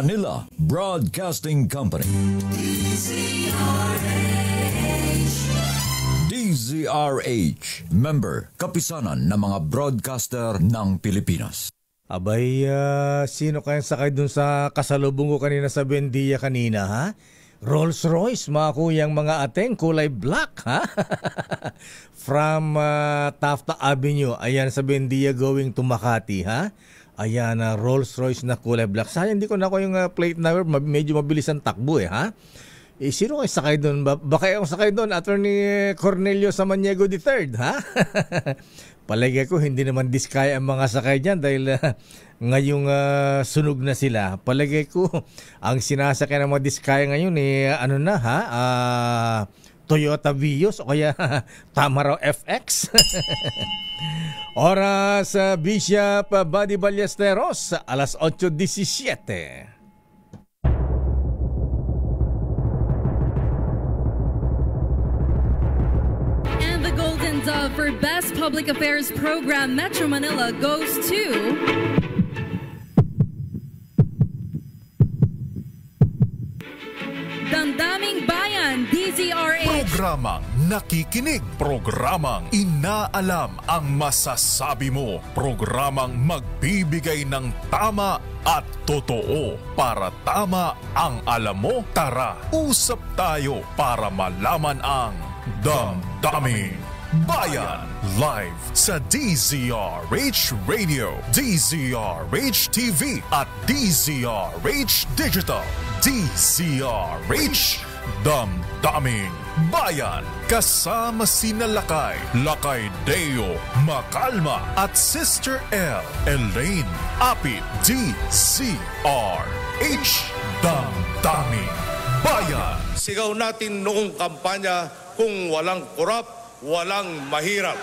Manila Broadcasting Company. DZRH, member, kapisanan ng mga broadcaster ng Pilipinas. Abay, sino kayang sakay dun sa kasalubong ko kanina sa Bendia kanina, ha? Rolls Royce, mga kuyang mga ateng, kulay black, ha? From Taft Avenue, ayan sa Bendia going to Makati, ha? Ayan, Rolls Royce na kulay black. Sayang, hindi ko na yung plate number, medyo mabilis ang takbo, ha? Sino kayo sakay doon? Baka yung sakay doon, Attorney Cornelio Samaniego III, ha? Palagay ko, hindi naman diskaya ang mga sakay dyan dahil ngayong sunog na sila. Palagay ko, ang sinasakay ng mga diskaya ngayon, ano na, ha? Toyota Vios o kaya Tamaraw FX. Oras Bishop Buddy Ballesteros, alas 8:17. And the Golden Dove for Best Public Affairs Program Metro Manila goes to Damdaming Bayan, DZRH. Programang nakikinig, programang inaalam ang masasabi mo, programang magbibigay ng tama at totoo. Para tama ang alam mo, tara, usap tayo para malaman ang Damdaming Bayan. Live sa DZRH Radio, DZRH TV at DZRH Digital. DZRH Damdaming Bayan. Kasama sina Lakay Deo Macalma at Sister L Elaine Apit. DZRH Damdaming Bayan. Sigaw natin noong kampanya, kung walang korap, walang mahirap.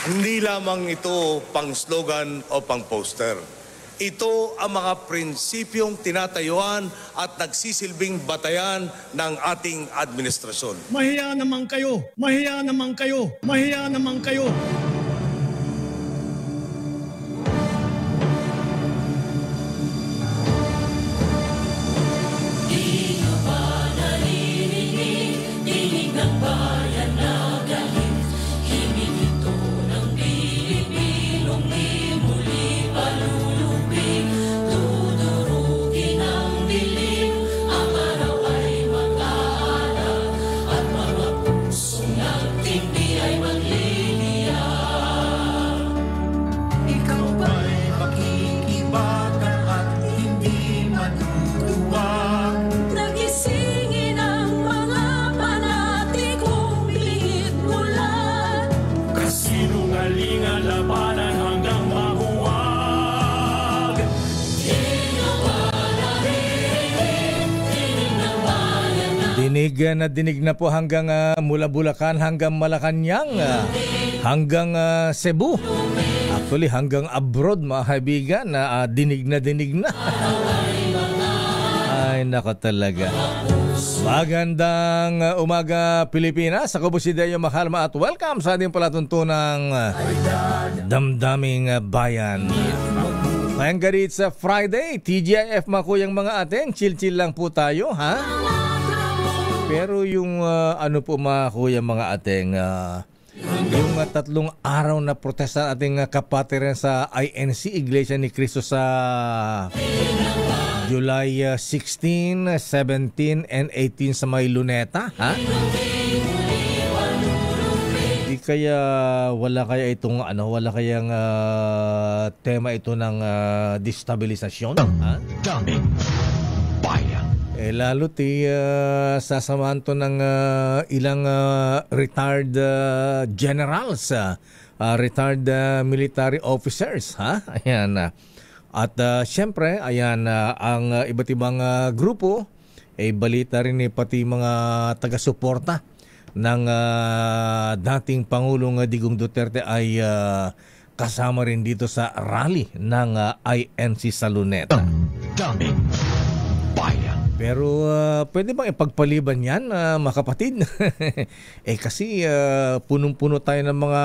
Hindi lamang ito pang slogan o pang poster. Ito ang mga prinsipyong tinatayuan at nagsisilbing batayan ng ating administrasyon. Mahiya naman kayo! Mahiya naman kayo! Mahiya naman kayo! Dinig na po hanggang mula Bulacan hanggang Malacanang, hanggang Cebu. Actually hanggang abroad, mga kaibigan, dinig na. Ay nako talaga. Magandang umaga Pilipinas. Ako po si Deo Macalma at welcome sa ating palatuntunang Damdaming Bayan. Ngayong garit sa Friday, TGIF makuyang mga ating, chill lang po tayo, ha? Pero yung ano po mga kuya mga ating yung 3 araw na protesta ating kapatiran sa INC, Iglesia ni Cristo sa July 16, 17, and 18 sa may Luneta, ha? Di kaya wala kaya itong wala kayang tema ito ng destabilisasyon, ha? Daming Bayan. Lalo sasamahan to ng ilang retired generals, retired military officers, ha? Ayan. At syempre, ayan, ang iba't ibang grupo, balita rin pati mga taga-suporta ng dating Pangulong Digong Duterte ay kasama rin dito sa rally ng INC sa Luneta. Daming Bayan. Pero pwede bang ipagpaliban yan, mga kapatid? Kasi punong-puno tayo ng mga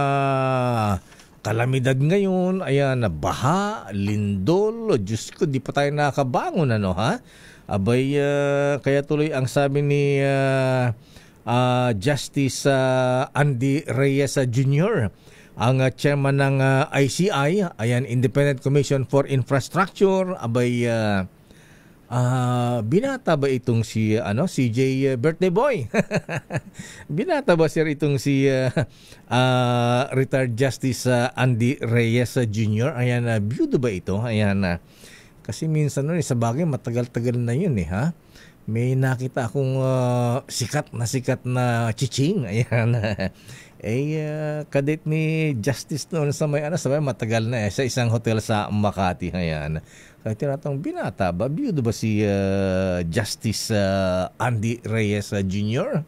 kalamidad ngayon, ayan, baha, lindol, Diyos ko, di pa tayo nakabangon, ano ha? Abay, kaya tuloy ang sabi ni Justice Andy Reyes Jr., ang chairman ng ICI, ayan, Independent Commission for Infrastructure, abay, binata ba itong si CJ Birthday Boy? Binata ba sir itong si retired Justice Andy Reyes Jr.? Ayan, byudo ba ito? Ayan, kasi minsan sa bagay matagal-tagal na yun ha. May nakita akong sikat na chiching. Ayan. Kadit ni Justice noon sa may matagal na sa isang hotel sa Makati. Ayan. Kaya tinatang binata ba? Byudo ba si Justice Andy Reyes Jr.?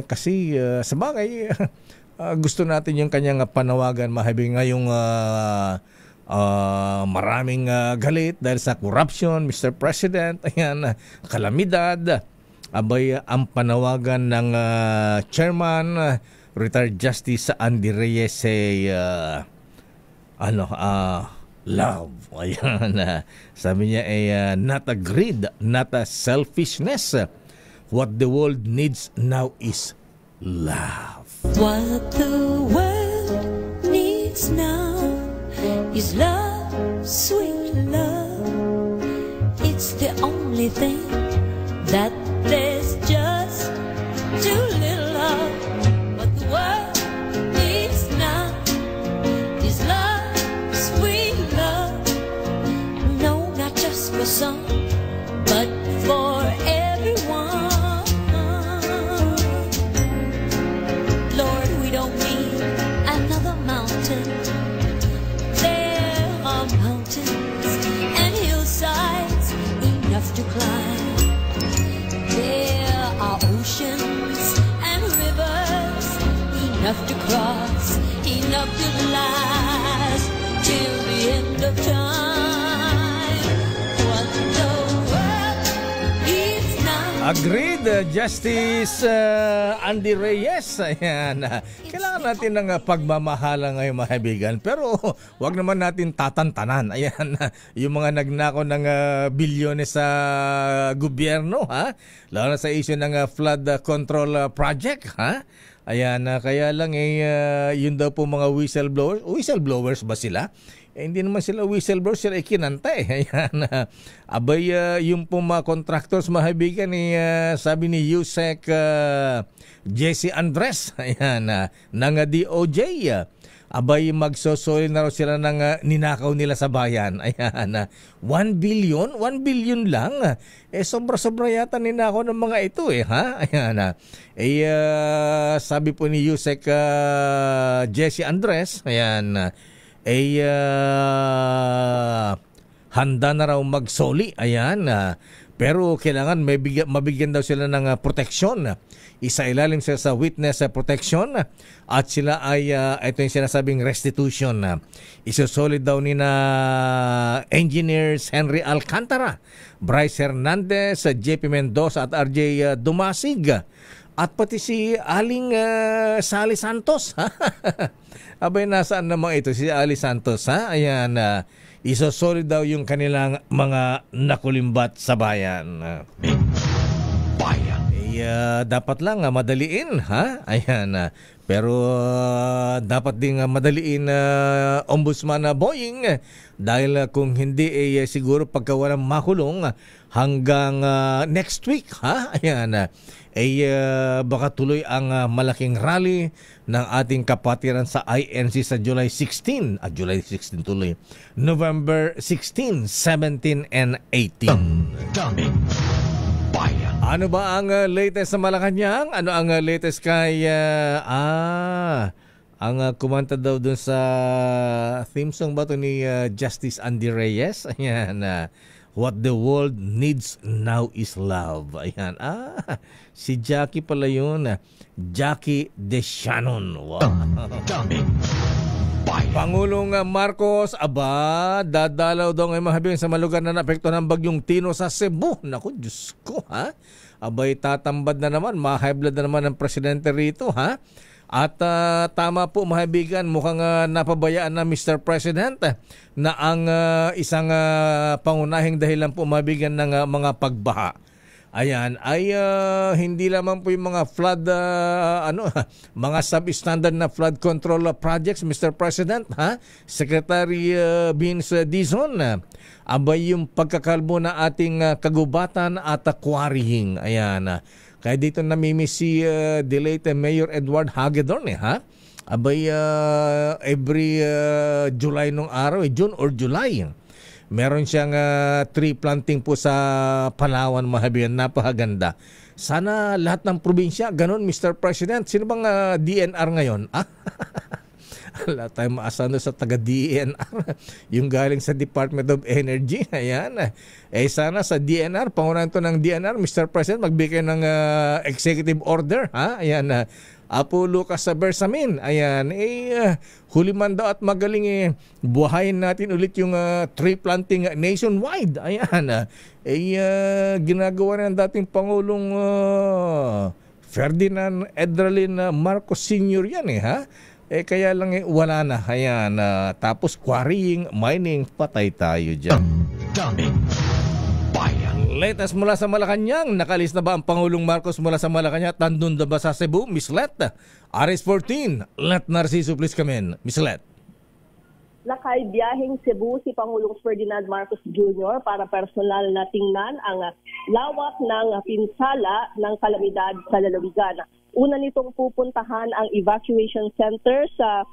Kasi sa bagay, gusto natin yung kanyang panawagan mahabing ngayong maraming galit dahil sa corruption, Mr. President, ayan, kalamidad. Abay, ang panawagan ng chairman, retired Justice Andy Reyes love. Ayan, sabi niya not a greed, not a selfishness. What the world needs now is love. What the world needs now is love, sweet love. It's the only thing that there's just too little of. What the world needs now is love, sweet love. No, not just for some, but for everyone. Lord, we don't need another mountain. There are mountains and hillsides enough to climb. There are oceans and rivers enough to cross, enough to last till the end of time. What the world needs now. Agreed, Justice Andy Reyes. Ayan, kailangan natin ng pagmamahala ngayon, mga kaibigan. Pero wag naman natin tatantanan. Ayan, yung mga nagnako ng bilyones sa gobyerno, ha? Lalo na sa issue ng flood control project, ha? Ayan, kaya lang yun daw po mga whistleblowers ba sila? Hindi naman sila whistleblowers, sila kinanta Ayan, abay, yung po mga contractors, mahabigan sabi ni Yusek Jesse Andres, ayan, ng DOJ, abay, magsosoli na raw sila ng ninakaw nila sa bayan. Ayan, 1 billion? 1 billion lang. Sobra-sobra yata ninakaw ng mga ito ha? Ayan, sabi po ni Yusek Jesse Andres, ayan, handa na raw magsoli. Ayan, pero kailangan mabigyan daw sila ng proteksyon. Isa ilalim sila sa witness protection at sila ay ito yung sinasabing restitution. Isusolid daw ni na engineers Henry Alcantara, Bryce Hernandez, JP Mendoza at RJ Dumasig at pati si Aling Sally Santos. Abay, nasaan naman ito si Ali Santos, ha? Ayan, isosolid daw yung kanilang mga nakulimbat sa bayan. Bayan. Dapat lang madaliin, ha? Ayan, pero dapat ding madaliin Ombudsman Boying dahil kung hindi siguro pagka walang makulong hanggang next week, ha? Ayan, baka tuloy ang malaking rally ng ating kapatiran sa INC sa July 16. July 16 tuloy. November 16, 17, and 18. Daming bayan. Ano ba ang latest sa Malacanang? Ano ang latest kay ang kumanta daw dun sa theme song ba to ni Justice Andy Reyes? Ayan, what the world needs now is love. Ayan, si Jackie pala yun. Jackie De Shannon. Wow. Daming bayan. Pangulong Marcos, dadalaw daw ngayon mahabing sa malugar na naapekto ng bagyong Tino sa Cebu. Naku, Diyos ko, ha? Abay, tatambad na naman, ma-high blood na naman ang presidente rito, ha? At tama po mga kaibigan, mukhang napabayaan na Mr. President na ang isang pangunahing dahilan po mga kaibigan ng mga pagbaha. Ayan, ay hindi lamang po yung mga flood, mga substandard na flood control projects, Mr. President, ha? Secretary Vince Dizon, abay yung pagkakalbo na ating kagubatan at quarrying. Ayan, kaya dito namimiss si the late Mayor Edward Hagedorn, ha? Abay, every July nung araw, June or July, meron siyang tree planting po sa Palawan, Mahabian. Napakaganda. Sana lahat ng probinsya, ganun, Mr. President. Sino bang DNR ngayon? Wala tayong maasano sa taga-DNR. Yung galing sa Department of Energy. Ayan. Sana sa DNR, pangunahan to ng DNR, Mr. President, magbigay ng executive order. Ha? Ayan. Apo Lucas Bersamin. Ayan. Huli man daw at magaling buhayin natin ulit yung tree planting nationwide. Ayan. Ginagawa na ng dating Pangulong Ferdinand Edralin Marcos Sr. yan ha. Kaya lang wala na. Ayan, tapos quarrying, mining, patay tayo dyan. Damdamin Bayan. Latest mula sa Malacanang, nakalis na ba ang Pangulong Marcos mula sa Malacanang? Tandun na ba sa Cebu? Miss Let, RS14, Let Narciso, please come in. Miss Let. Lakay biyaheng Cebu si Pangulong Ferdinand Marcos Jr. para personal na tingnan ang lawak ng pinsala ng kalamidad sa lalawigan. Una nitong pupuntahan ang evacuation center sa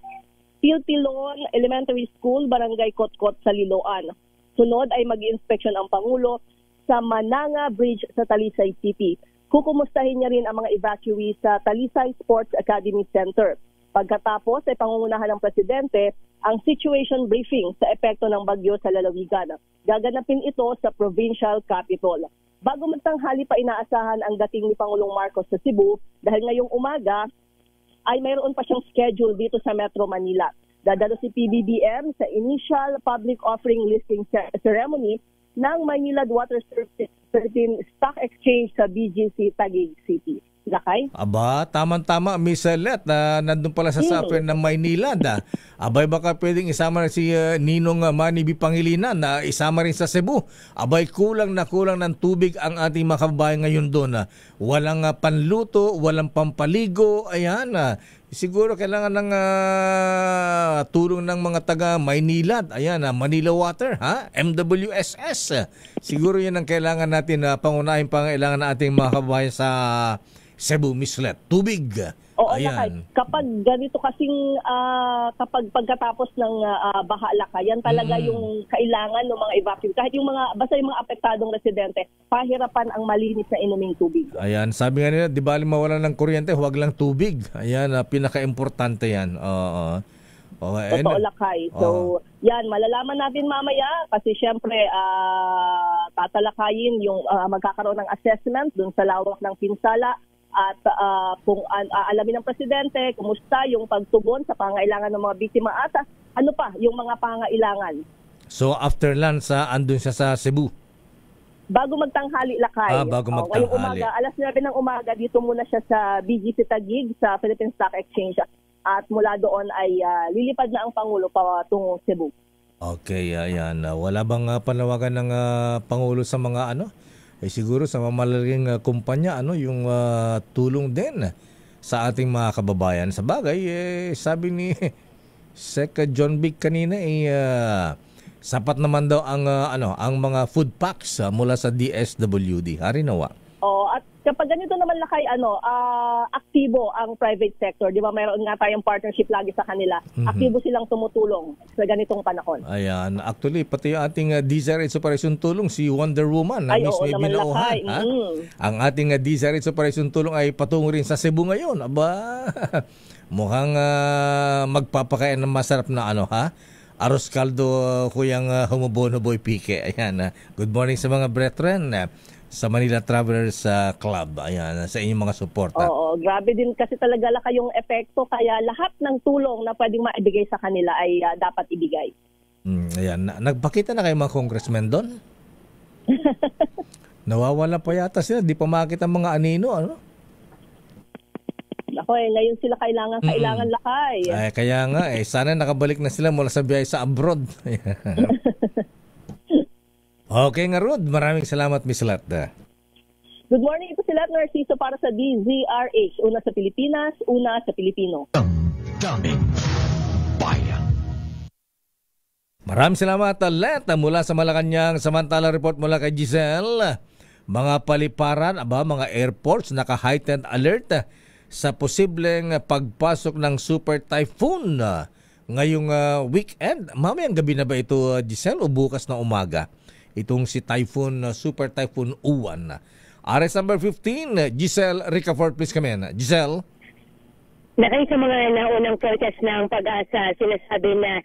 Pilpilon Elementary School, Barangay Kotkot sa Liloan. Sunod ay mag-inspeksyon ang Pangulo sa Mananga Bridge sa Talisay City. Kukumustahin niya rin ang mga evacuees sa Talisay Sports Academy Center. Pagkatapos ay pangungunahan ng Presidente ang situation briefing sa epekto ng bagyo sa lalawigan. Gaganapin ito sa provincial capital. Bago magtanghali pa inaasahan ang dating ni Pangulong Marcos sa Cebu dahil ngayong umaga ay mayroon pa siyang schedule dito sa Metro Manila. Dadalo si PBBM sa initial public offering listing ceremony ng Maynilad Water Services Stock Exchange sa BGC Taguig City. Lakay? Aba, tama-tama, Miss Let, nandun pala sa software ng Maynilad. Abay, baka pwedeng isama rin si Ninong Manny B. Pangilinan na isama rin sa Cebu. Abay, kulang ng tubig ang ating mga kababayan ngayon doon. Walang panluto, walang pampaligo. Ayan, siguro kailangan ng tulong ng mga taga Maynilad. Ayan, Manila Water, ha? MWSS. Siguro yan ang kailangan natin, pangunahing pangailangan ng ating mga kababayan sa Cebu, Miss Let. Tubig. Oo, Lakay. Kapag ganito kasing kapag pagkatapos ng baha, Lakay, yan talaga yung kailangan ng mga evacuees. Kahit yung basta yung mga apektadong residente, pahirapan ang malinis na inuming tubig. Ayan, sabi nga nila, di bali mawalan ng kuryente, huwag lang tubig. Ayan, pinaka-importante yan. Totoo, Lakay. So, yan, malalaman natin mamaya kasi syempre tatalakayin yung magkakaroon ng assessment dun sa lawak ng pinsala at kung alamin ng Presidente, kumusta yung pagtugon sa pangailangan ng mga biktima at ano pa yung mga pangailangan. So, after lunch, andun siya sa Cebu? Bago magtanghali, Lakay. Bago magtanghali. Ngayong umaga, alas 9 ng umaga, dito muna siya sa BGC Taguig sa Philippine Stock Exchange. At mula doon ay lilipad na ang Pangulo patungong Cebu. Okay, ayan. Wala bang panawagan ng Pangulo sa mga siguro sa mamalaking kumpanya, yung tulong din sa ating mga kababayan. Sa bagay, sabi ni Sec. John Vic kanina, sapat naman daw ang mga food packs mula sa DSWD. Harinawa. At kapag ganito naman, Lakay, aktibo ang private sector. Di ba mayroon nga tayong partnership lagi sa kanila. Aktibo silang tumutulong sa ganitong panahon. Ayan. Actually, pati yung ating DZRH Operation Tulong, si Wonder Woman, na Miss May Binauhan. Ang ating DZRH Operation Tulong ay patungo rin sa Cebu ngayon. Aba, mukhang magpapakain ng masarap na Aros kaldo, kuyang Humubono Boy Pike. Ayan. Good morning sa mga brethren sa Manila Travelers Club. Ayan, sa inyong mga suporta. Oo, grabe din kasi talaga yung epekto. Kaya lahat ng tulong na pwedeng maibigay sa kanila ay dapat ibigay. Ayan, nagpakita na kayo mga congressmen doon? Nawawala pa yata sila. Di pa makita mga anino, Nako ngayon sila kailangan lakay. Ay, kaya nga sana nakabalik na sila mula sa biyahe sa abroad. Okay nga Rod, maraming salamat Miss Latda. Good morning, ito si Lat Narciso para sa DZRH. Una sa Pilipinas, una sa Pilipino. Damdamin Bayan. Maraming salamat Let mula sa Malacanang. Samantala report mula kay Giselle. Mga paliparan, mga airports naka-heightened alert sa posibleng pagpasok ng super typhoon ngayong weekend. Mamayang gabi na ba ito Giselle o bukas na umaga? Itong si Super Typhoon Uwan. RS number 15, Giselle Ricafort, please come in. Giselle? Nakay sa mga naunang forecast ng Pag-asa, sinasabi na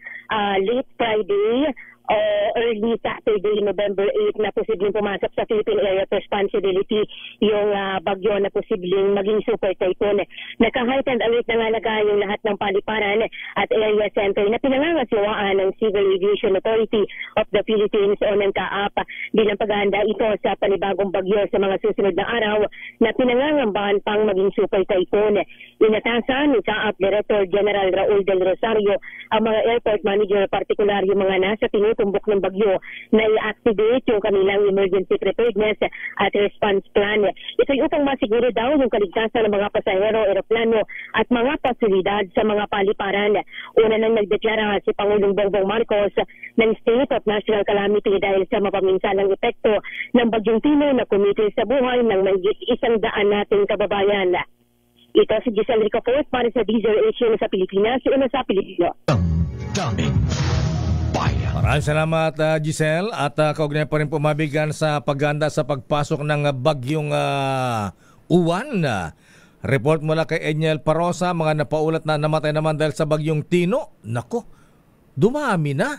late Friday o early Saturday, November 8, na posibleng pumasok sa Philippine Area of Responsibility yung bagyo na posibleng maging super typhoon. Naka-heightened alert na nga yung lahat ng paliparan at area center na pinangangasiwaan ng Civil Aviation Authority of the Philippines o ng CAAP bilang paghahanda ito sa panibagong bagyo sa mga susunod na araw na pinangangambahan pang maging super typhoon. Inatasan ni CAAP Director General Raul Del Rosario ang mga airport manager, partikular yung mga nasa tinutumbok ng bagyo, na i-activate yung kanilang emergency preparedness at response plan. Ito ay upang masiguro daw yung kaligtasan ng mga pasahero, eroplano at mga pasilidad sa mga paliparan. Una nang nagdeklara si Pangulong Bongbong Marcos ng state of national calamity dahil sa mapaminsalang epekto ng bagyong Tino na kumitil sa buhay ng mahigit 100 nating kababayan. Ito si Giselle Ricafort para sa DZRH sa Pilipinas, una sa Pilipino. Damdamin Bayan. Maraming salamat Giselle at kaugnay pa rin pumabigan sa paghanda sa pagpasok ng bagyong Uwan. Report mula kay Edniel Parosa, mga napaulat na namatay naman dahil sa bagyong Tino. Nako, dumami na.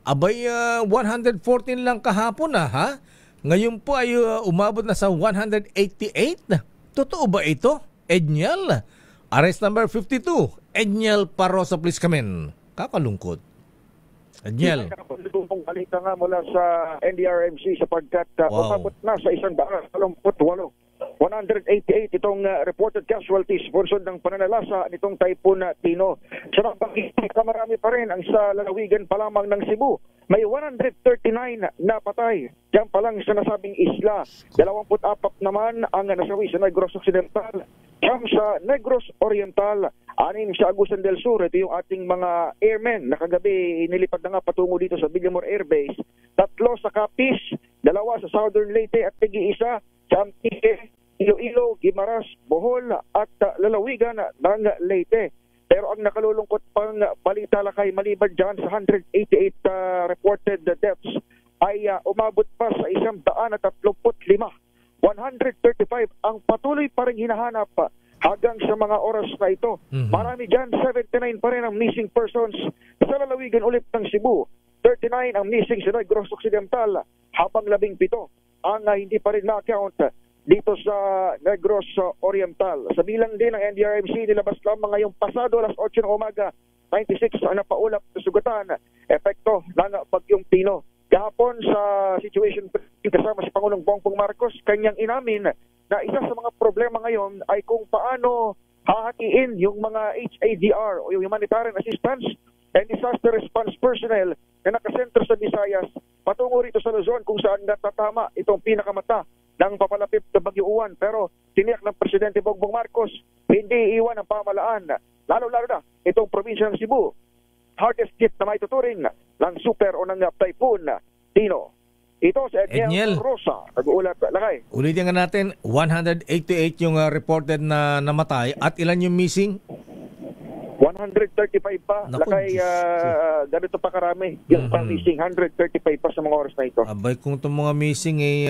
Abay 114 lang kahapon ha? Ngayon po ay umabot na sa 188. Totoo ba ito? Edniel, arrest number 52. Edniel Parosa, please come in. Kakalungkot. Edniel. Nakapaglutong balita nga mula sa NDRMC sapagkat umabot na sa 188. 188 itong reported casualties bunsod ng pananalasa nitong Typhoon Tino. Sa marami pa rin ang sa lalawigan pa lamang ng Cebu. May 139 na patay. Diyan pa lang sa nasabing isla. 24 naman ang nasawi sa Negros Occidental. Siyam sa Negros Oriental. 6 sa Agusan del Sur. Ito yung ating mga airmen na kagabi nilipad na nga patungo dito sa Villamor Air Base. 3 sa Capiz, 2 sa Southern Leyte at tig-1 sa Antique, Iloilo, Guimaras, Bohol at lalawigan ng Leyte. Pero ang nakalulungkot pang balita lakay maliban dyan sa 188 reported deaths ay umabot pa sa 135. 135 ang patuloy pa rin hinahanap hanggang sa mga oras na ito. Marami dyan, 79 pa rin ang missing persons sa lalawigan ulit ng Cebu. 39 ang missing sa Negros Occidental, habang 17 ang hindi pa rin na-count dito sa Negros Oriental. Sa bilang din ng NDRMC, nilabas lamang ngayong pasado alas 8 ng umaga, 96 ang napaulap sa sugatan, epekto ng bagyong Tino. Kahapon sa situation kasama si Pangulong Bongbong Marcos, kanyang inamin na isa sa mga problema ngayon ay kung paano hahatiin yung mga HADR o yung humanitarian assistance and disaster response personnel na nakasentro sa Visayas patungo rito sa Luzon kung saan natatama itong pinakamata ng papalapit na Bagyo Uwan. Pero tiniyak ng Presidente Bongbong Marcos, hindi iiwan ang pamalaan, lalo-lalo na itong probinsya ng Cebu, hardest hit na maituturing ng super o ng typhoon Tino. Ito si Edniel Rosa, nag-uulat. Lakay. Ulitin nga natin, 188 yung reported na namatay at ilan yung missing? 135 pa. Naku, lakay ganito pa karami. Yung missing, 135 pa sa mga oras na ito. Abay, kung itong mga missing ay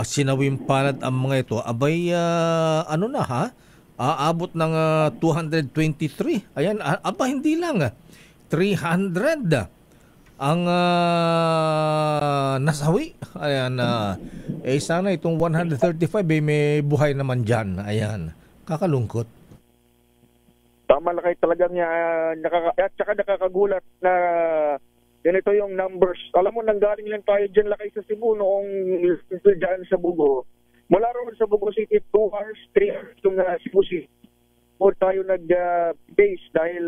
sinawim palad ang mga ito, abay ano na ha? Aabot ng 223. Ayan, aba hindi lang. 300 ang nasawi. Ayan, sana itong 135 may buhay naman dyan. Ayan, kakalungkot. Tama lakay talagang at saka nakakagulat na ganito yung numbers. Alam mo, nanggaling lang tayo dyan lakay sa Cebu noong dyan sa Bugo. Mula roon sa Bugo City, 2 hours, 3 hours itong Cebu City. O tayo nag-base dahil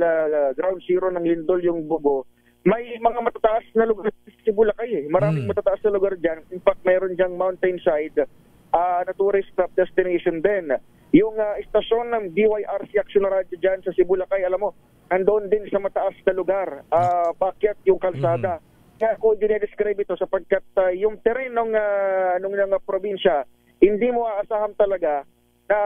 ground zero ng lindol yung Bugo. May mga matataas na lugar sa Bulacan. Maraming matataas na lugar dyan. In fact, mayroon dyang mountainside na tourist stop destination din. Yung istasyon ng DYRC Action Radio dyan sa Bulacan, alam mo, andon din sa mataas na lugar. Pakyat yung kalsada. Kaya ako dinedescribe ito sapagkat yung terrain ng probinsya, hindi mo aasahan talaga na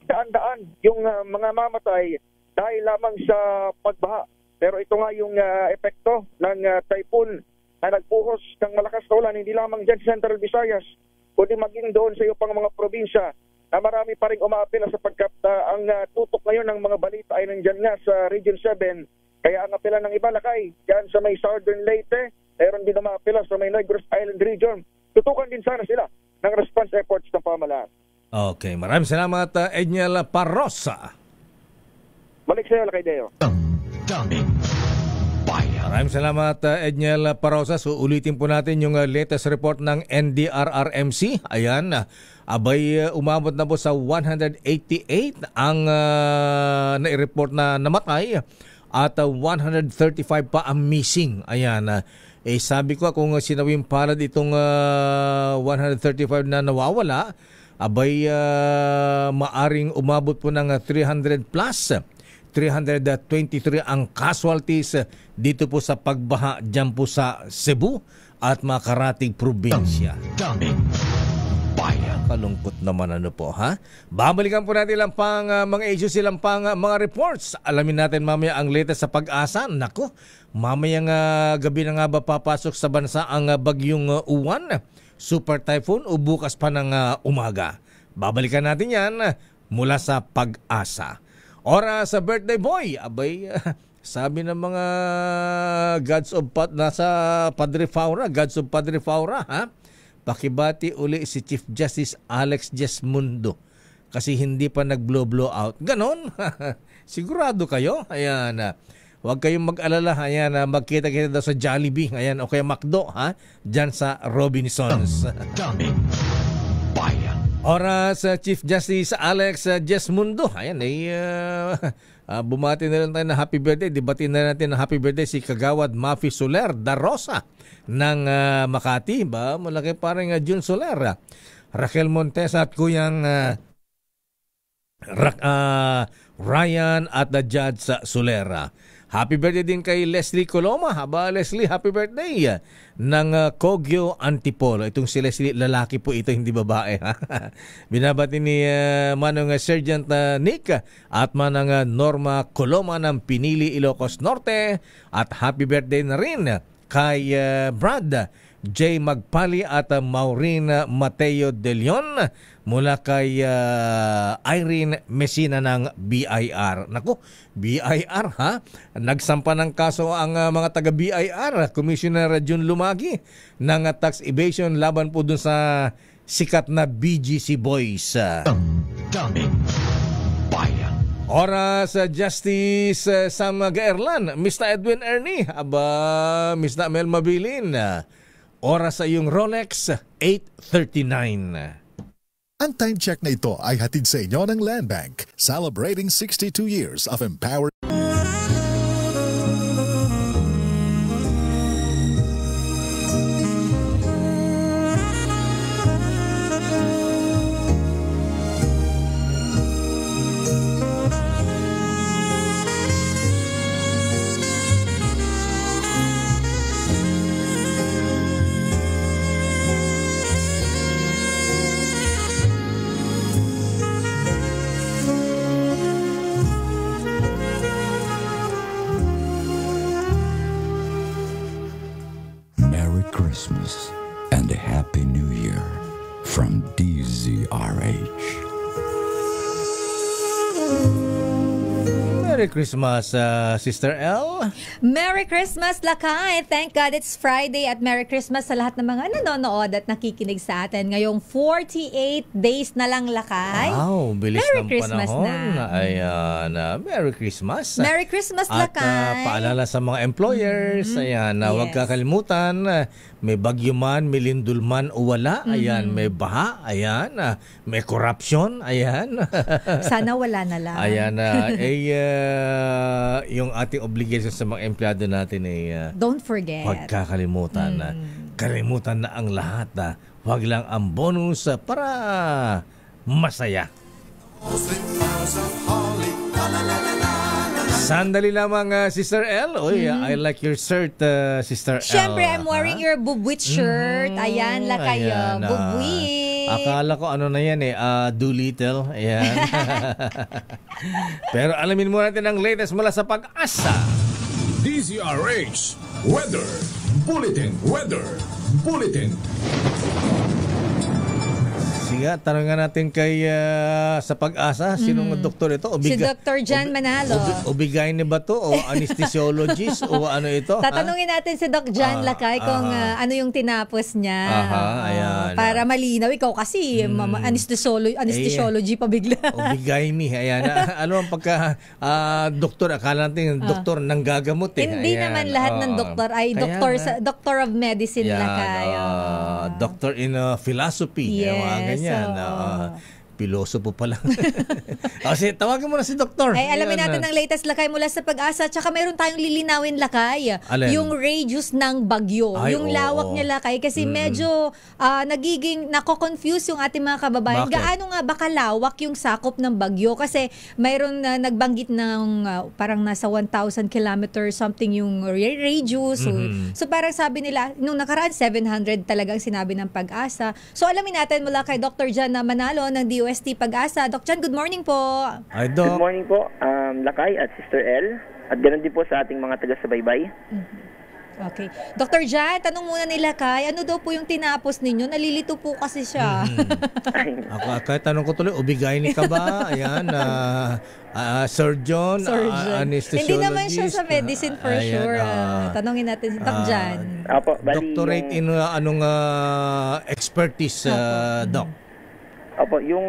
daan-daan yung mga mamatay dahil lamang sa pagbaha. Pero ito nga yung epekto ng typhoon na nagpuhos ng malakas na ulan, hindi lamang dyan sa Central Visayas, kundi maging doon sa iyo pang mga probinsya na marami pa rin umaapila sapagkat ang tutok ngayon ng mga balita ay nandyan nga sa Region 7. Kaya ang apela ng iba lakay, dyan sa may Southern Leyte, mayroon din umaapila sa may Negros Island Region. Tutukan din sana sila ng response efforts ng pamahalaan. Okay, maraming salamat Edniel Parrosa. Balik sa iyo, Lakay Deo. Daming Bayan. Maraming salamat Edniel Parrosa. So ulitin po natin yung latest report ng NDRRMC. Ayan, abay umabot na po sa 188 ang nai-report na namatay at 135 pa ang missing. Ayan, sabi ko kung sinawing palad itong 135 na nawawala, abay maaring umabot po ng 300 plus. 323 ang casualties dito po sa pagbaha dyan po sa Cebu at mga karating probinsya. Daming Bayan. Kalungkot naman ano po, ha? Babalikan po natin lang pang mga issues, silang pang mga reports. Alamin natin mamaya ang latest sa Pag-asa. Naku, mamayang gabi na nga ba papasok sa bansa ang bagyong Uwan, super typhoon o bukas pa ng umaga? Babalikan natin yan mula sa Pag-asa. Oras sa birthday boy. Abay, sabi ng mga nasa Padre Faura, Gods of Padre Faura, ha? Pakibati uli si Chief Justice Alex Jesmundo kasi hindi pa nag-blow out. Ganon? Sigurado kayo? Ayan, huwag kayong mag-alala. Ayan, magkita-kita daw sa Jollibee. Ayan, o kaya McDo, ha? Diyan sa Robinsons. Daming Bayan. Oras Chief Justice Alex Jesmundo. Ayan, bumati na lang tayo na happy birthday. Dibatin na natin na happy birthday si Kagawad Mafi Soler da Rosa ng Makati. Malaki parang June Soler. Raquel Montes at kuyang Ryan at Judge Solera. Happy birthday din kay Leslie Coloma. Leslie, happy birthday ng Kogyo Antipolo. Itong si Leslie, lalaki po ito, hindi babae. Binabati ni Manong Sergeant Nick at Manang Norma Coloma ng Pinili, Ilocos Norte. At happy birthday na rin kay Brad J. Magpali at Maureen Mateo De Leon mula kay Irene Messina ng BIR. Naku, BIR, ha? Nagsampa ng kaso ang mga taga-BIR, Commissioner Jun Lumagi, ng tax evasion laban po dun sa sikat na BGC Boys. Daming Bayan. Oras Justice Sam Gaerlan, Mr. Edwin Ernie, Mr. Mel Mabilin. Oras sa iyong Rolex, 8:39. Ang time check na ito ay hatid sa inyo ng Land Bank, celebrating 62 years of empowered. Christmas and a Happy New Year from DZRH. Merry Christmas, Sister L. Merry Christmas, Lakay! Thank God it's Friday at Merry Christmas sa lahat ng mga nanonood at nakikinig sa atin. Ngayong 48 days na lang, Lakay. Wow, bilis Merry ng Christmas panahon. na. Ayan, Merry Christmas. Merry Christmas, At Lakay! paalala sa mga employers, ayan, huwag Yes. kakalimutan, may bagyo man, may lindol man o wala, ayan, may baha, ayan, may corruption, ayan. Sana wala na lang. Ayan, yung ating obligation sa mga empleyado natin ay Don't forget. huwag kakalimutan. Kalimutan na ang lahat. Huwag lang ang bonus para masaya. Sandali lamang, Sister L. Uy, I like your shirt, Sister L. Siyempre, I'm wearing your Bubwit shirt. Ayan, Lakay. Ayan, Bubwit. akala ko ano na yan Doolittle. Ayan. Pero alamin muna natin ang latest mula sa Pag-asa. DZRH Weather Bulletin. Sige, tanongan natin kay sa Pag-asa, sinong doktor ito? Si Dr. Jan Manalo. Ubigay ni ba to o anesthesiologist o ano ito? Tatanungin natin si Doc Jan Lakay kung ano yung tinapos niya. Ayan. Para malinaw. Ikaw kasi, anesthesiology pa bigla. Ubigay ni. Ayan. Ano ang pagka doktor, akala natin doktor nang gagamot eh. Hindi Ayan. naman lahat ng doktor ay doctor of medicine Lakay. Doctor in philosophy. Yes. Ganyan. Pilosopo pa lang. Kasi tawagan mo na si doktor. Ay, alamin natin ang latest Lakay mula sa Pag-asa. Tsaka mayroon tayong lilinawin Lakay. Alin? Yung radius ng bagyo. Ay, yung oo. lawak niya Lakay. Kasi medyo nako-confuse yung ating mga kababayan. Bakit? Gaano nga ba kalawak yung sakop ng bagyo? Kasi mayroon nagbanggit ng parang nasa 1,000 kilometers something yung radius. So parang sabi nila, nung nakaraan 700 talagang sinabi ng Pag-asa. So alamin natin mula kay Dr. Jan Manalo ng DOST Pag-asa. Doc Jan, good morning po. Ay, Good morning po, Lakay at Sister L. At ganoon din po sa ating mga taga-subaybay. Okay. Dr. Jan, tanong muna nila Kay, ano daw po yung tinapos ninyo? Nalilito po kasi siya. Kahit tanong ko tuloy, ubigay ni ka ba? Ayan, surgeon, anesthesiologist. Hindi naman siya sa medicine for sure. Tanongin natin si Doc Jan. Doctorate in anong expertise, Doc? Opo, yung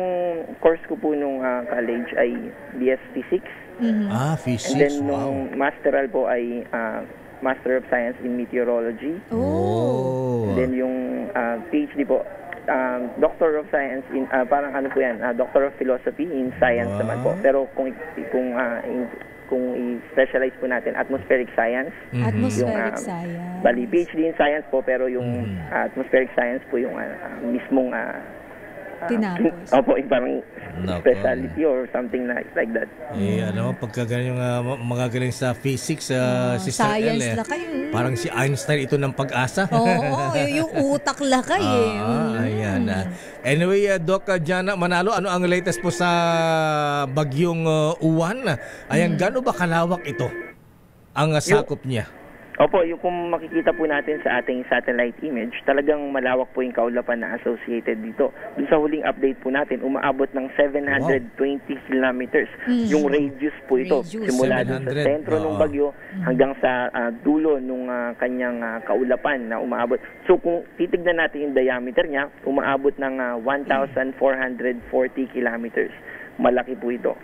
course ko po nung college ay BS Physics. Physics, And then nung masteral po ay Master of Science in Meteorology. Oh. And then yung PhD po, Doctor of Science in parang ano po yan, Doctor of Philosophy in Science naman po. Pero kung i-specialize po natin, Atmospheric Science. Atmospheric Science. Bali, PhD in Science po, pero yung Atmospheric Science po yung mismong tinapos. Opo, parang specialty or something like that. Pagka ganyan yung mga galing sa physics, Sister Science L, Lakay. parang si Einstein ito ng Pag-asa. Oo, yung utak Lakay Ayan. Anyway, Doc Jana Manalo, ano ang latest po sa bagyong Uwan? Ayan, gaano ba kalawak ito ang sakop niya? Opo, yung kung makikita po natin sa ating satellite image, talagang malawak po yung kaulapan na associated dito. Dun sa huling update po natin, umaabot ng 720 kilometers. Yung radius po ito, simula dun sa sentro ng bagyo hanggang sa dulo ng kanyang kaulapan na umaabot. So kung titignan natin yung diameter niya, umaabot ng 1,440 kilometers. Malaki po ito.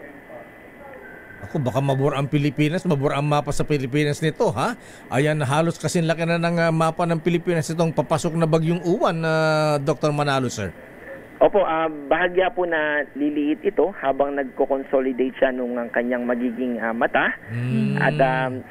Ako, baka mabura ang Pilipinas, mabura ang mapa sa Pilipinas nito, ha? Ayan, halos kasing laki na ng mapa ng Pilipinas itong papasok na bagyong Uwan, Dr. Manalo, sir. Opo, bahagya po na liliit ito habang nagko-consolidate siya nung kanyang magiging mata. At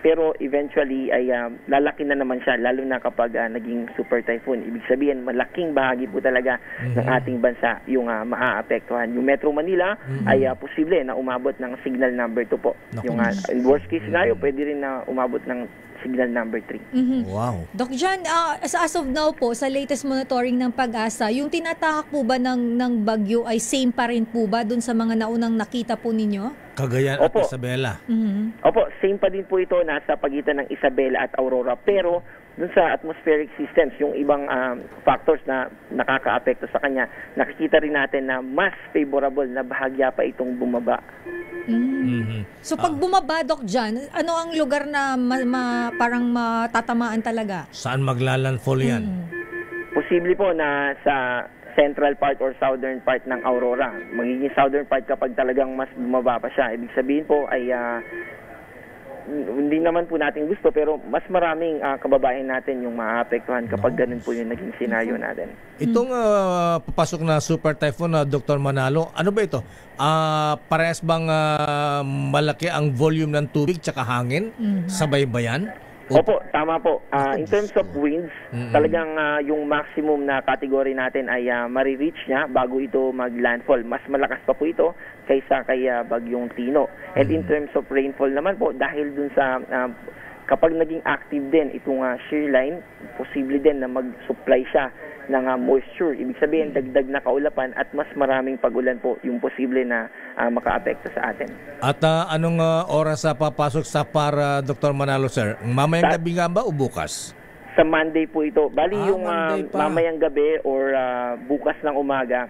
pero eventually ay lalaki na naman siya, lalo na kapag naging super typhoon. Ibig sabihin, malaking bahagi po talaga ng ating bansa yung maaapektuhan. Yung Metro Manila ay posible na umabot ng signal number 2 po. Yung worst case scenario, pwede rin na umabot ng signal number 3. Wow. Doc Jan, as of now po, sa latest monitoring ng Pag-asa, yung tinatahak po ba ng bagyo ay same pa rin po ba dun sa mga naunang nakita po ninyo? Cagayan at Isabela. Opo, same pa din po ito, nasa pagitan ng Isabela at Aurora. Pero dun sa atmospheric systems, yung ibang factors na nakakaapekto sa kanya, nakikita rin natin na mas favorable na bahagya pa itong bumaba. So pag bumaba, Doc John, ano ang lugar na parang matatamaan talaga? Saan maglalandfall yan? Posible po na sa central part or southern part ng aurora. Magiging southern part kapag talagang mas bumaba pa siya. Ibig sabihin po ay hindi naman po natin gusto, pero mas maraming kababayan natin yung maapektuhan kapag ganun po yung naging senaryo natin. Itong papasok na super typhoon na Dr. Manalo, ano ba ito? Parehas bang malaki ang volume ng tubig tsaka hangin? Sabay ba yan? Opo, tama po. In terms of winds, talagang yung maximum na category natin ay marireach niya bago ito mag-landfall. Mas malakas pa po ito kaysa kay Bagyong Tino. And in terms of rainfall naman po, dahil dun sa kapag naging active din itong shear line, posible din na mag-supply siya ng moisture. Ibig sabihin, dagdag na kaulapan at mas maraming pag-ulan po yung posible na makaapekto sa atin. At anong oras papasok sa para Dr. Manalo, sir? Mamayang gabi nga ba o bukas? Sa Monday po ito. Bali yung mamayang gabi or bukas ng umaga,